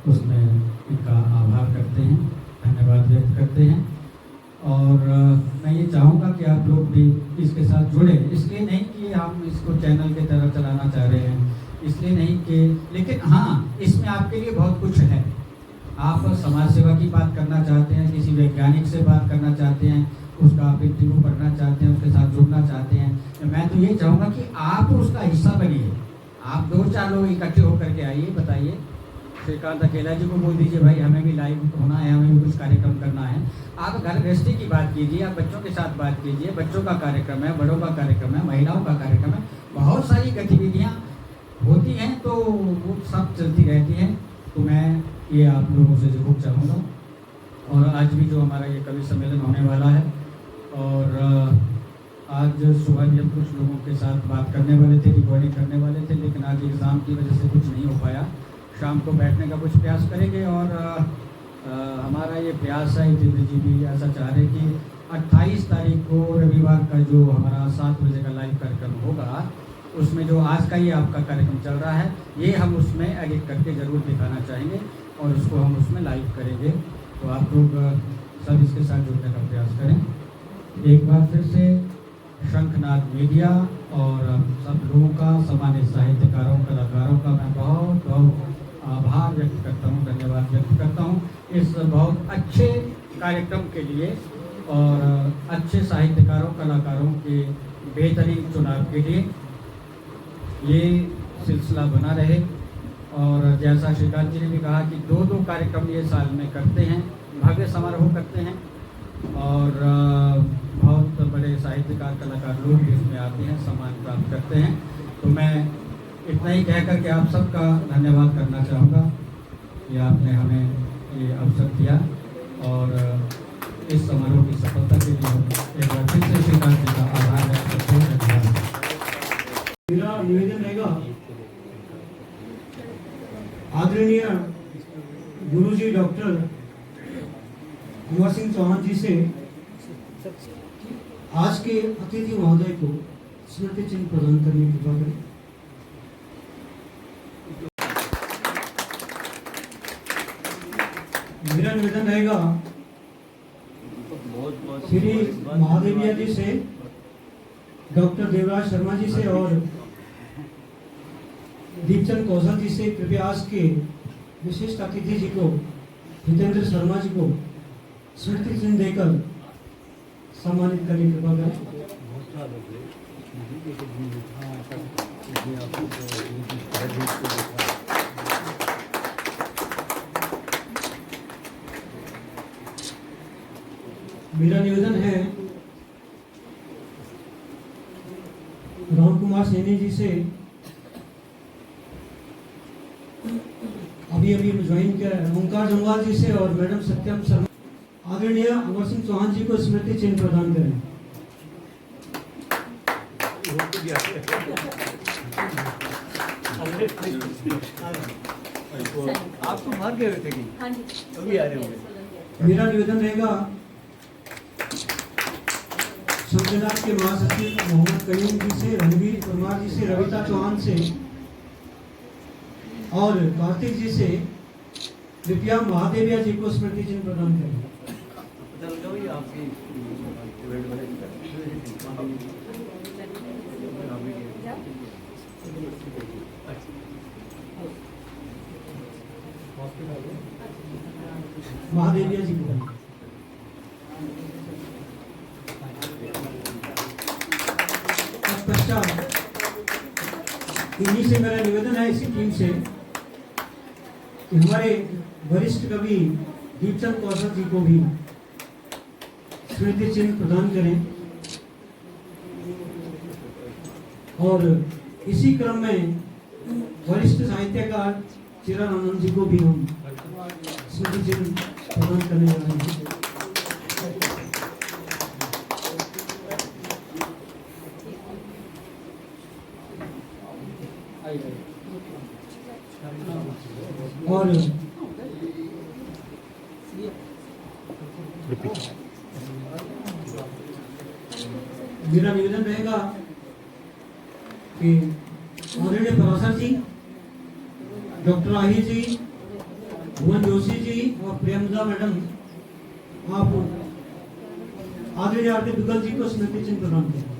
उसमें इनका आभार करते हैं, धन्यवाद व्यक्त करते हैं। और मैं ये चाहूँगा कि आप लोग भी इसके साथ जुड़े, इसलिए नहीं कि हम इसको चैनल की तरह चलाना चाह रहे हैं, इसलिए नहीं कि, लेकिन हाँ, इसमें आपके लिए बहुत कुछ है। आप समाज सेवा की बात करना चाहते हैं, किसी वैज्ञानिक से बात करना चाहते हैं, उसका आप इंटरव्यू पढ़ना चाहते हैं, उसके साथ जुड़ना चाहते हैं, तो मैं तो ये चाहूँगा कि आप उसका हिस्सा बनिए। आप 2-4 लोग इकट्ठे होकर के आइए, बताइए, श्रीकांत अकेला जी को बोल दीजिए भाई हमें भी लाइव होना है, हमें भी कुछ कार्यक्रम करना है। आप घर गृहस्थी की बात कीजिए, आप बच्चों के साथ बात कीजिए, बच्चों का कार्यक्रम है, बड़ों का कार्यक्रम है, महिलाओं का कार्यक्रम है, बहुत सारी गतिविधियाँ होती हैं, तो वो सब चलती रहती हैं। तो मैं ये आप लोगों से ज़रूर चाहूँगा। और आज भी जो हमारा ये कवि सम्मेलन होने वाला है, और आज सुबह भी हम कुछ लोगों के साथ बात करने वाले थे, रिकॉर्डिंग करने वाले थे, लेकिन आज एग्ज़ाम की वजह से कुछ नहीं हो पाया। शाम को बैठने का कुछ प्रयास करेंगे। और हमारा ये प्रयास है, जितेंद्र जी भी ऐसा चाह रहे कि 28 तारीख को रविवार का जो हमारा 7 बजे का लाइव कार्यक्रम होगा, उसमें जो आज का ये आपका कार्यक्रम चल रहा है, ये हम उसमें एडिट करके ज़रूर दिखाना चाहेंगे और उसको हम उसमें लाइव करेंगे। तो आप लोग सब इसके साथ जुड़ने का प्रयास करें। एक बार फिर से शंखनाद मीडिया और सब लोगों का, सामान्य साहित्यकारों, कलाकारों का मैं बहुत बहुत आभार व्यक्त करता हूँ, धन्यवाद व्यक्त करता हूँ इस बहुत अच्छे कार्यक्रम के लिए और अच्छे साहित्यकारों, कलाकारों के बेहतरीन चुनाव के लिए। ये सिलसिला बना रहे। और जैसा श्रीकांत जी ने भी कहा कि 2-2 कार्यक्रम ये साल में करते हैं, भव्य समारोह करते हैं, और बहुत बड़े साहित्यकार, कलाकार लोग भी इसमें आते हैं, सम्मान प्राप्त करते हैं। तो मैं इतना ही कह कर के आप सबका धन्यवाद करना चाहूँगा कि आपने हमें ये अवसर दिया, और इस समारोह की सफलता के लिए एक बार फिर से श्रीकांत जी का आभार व्यक्त करते हैं। धन्यवाद। मेरा निवेदन रहेगा आदरणीय गुरुजी डॉक्टर कुंवर सिंह चौहान जी से आज के अतिथि महोदय को स्मृति चिन्ह प्रदान करने की कृपा करें। मेरा निवेदन रहेगा श्री महादेविया जी से, डॉक्टर देवराज शर्मा जी से और दीपचंद कौशल जी से कृपया आज के विशिष्ट अतिथि जी को, जितेंद्र शर्मा जी को स्मृति चिन्ह देकर सम्मानित करने की कृपा करें। मेरा निवेदन है राम कुमार सैनी जी से, अभी ज्वाइन किया ओंकार जंगवाल जी से और मैडम सत्यम शर्मा, आदरणीय अमर सिंह चौहान जी को स्मृति चिन्ह प्रदान करें। आप तो भाग गए थे कि अभी आ रहे होंगे। मेरा निवेदन रहेगा शंकरनाथ के महासचिव मोहम्मद कयूम जी से, रणवीर कुमार जी से, रविता चौहान से और कार्तिक जी से कृपया महादेविया जी को स्मृति चिन्ह प्रदान करें। महादेविया जी को तत्पश्चात इन्हीं से मेरा निवेदन है, इसी टीम से, कि हमारे वरिष्ठ कवि दीपचंद कौशल जी को भी स्मृति चिन्ह प्रदान करें। और इसी क्रम में वरिष्ठ साहित्यकार चिरानंद जी को भी हम स्मृति चिन्ह प्रदान करने जा रहे हैं। और मेरा निवेदन रहेगा कि आदरणीय प्रोफेसर जी, डॉक्टर आहिर जी भुवन जोशी जी और प्रेमदा मैडम आप आगे जाके दुग्गल जी को स्मृति चिन्ह प्रदान करें।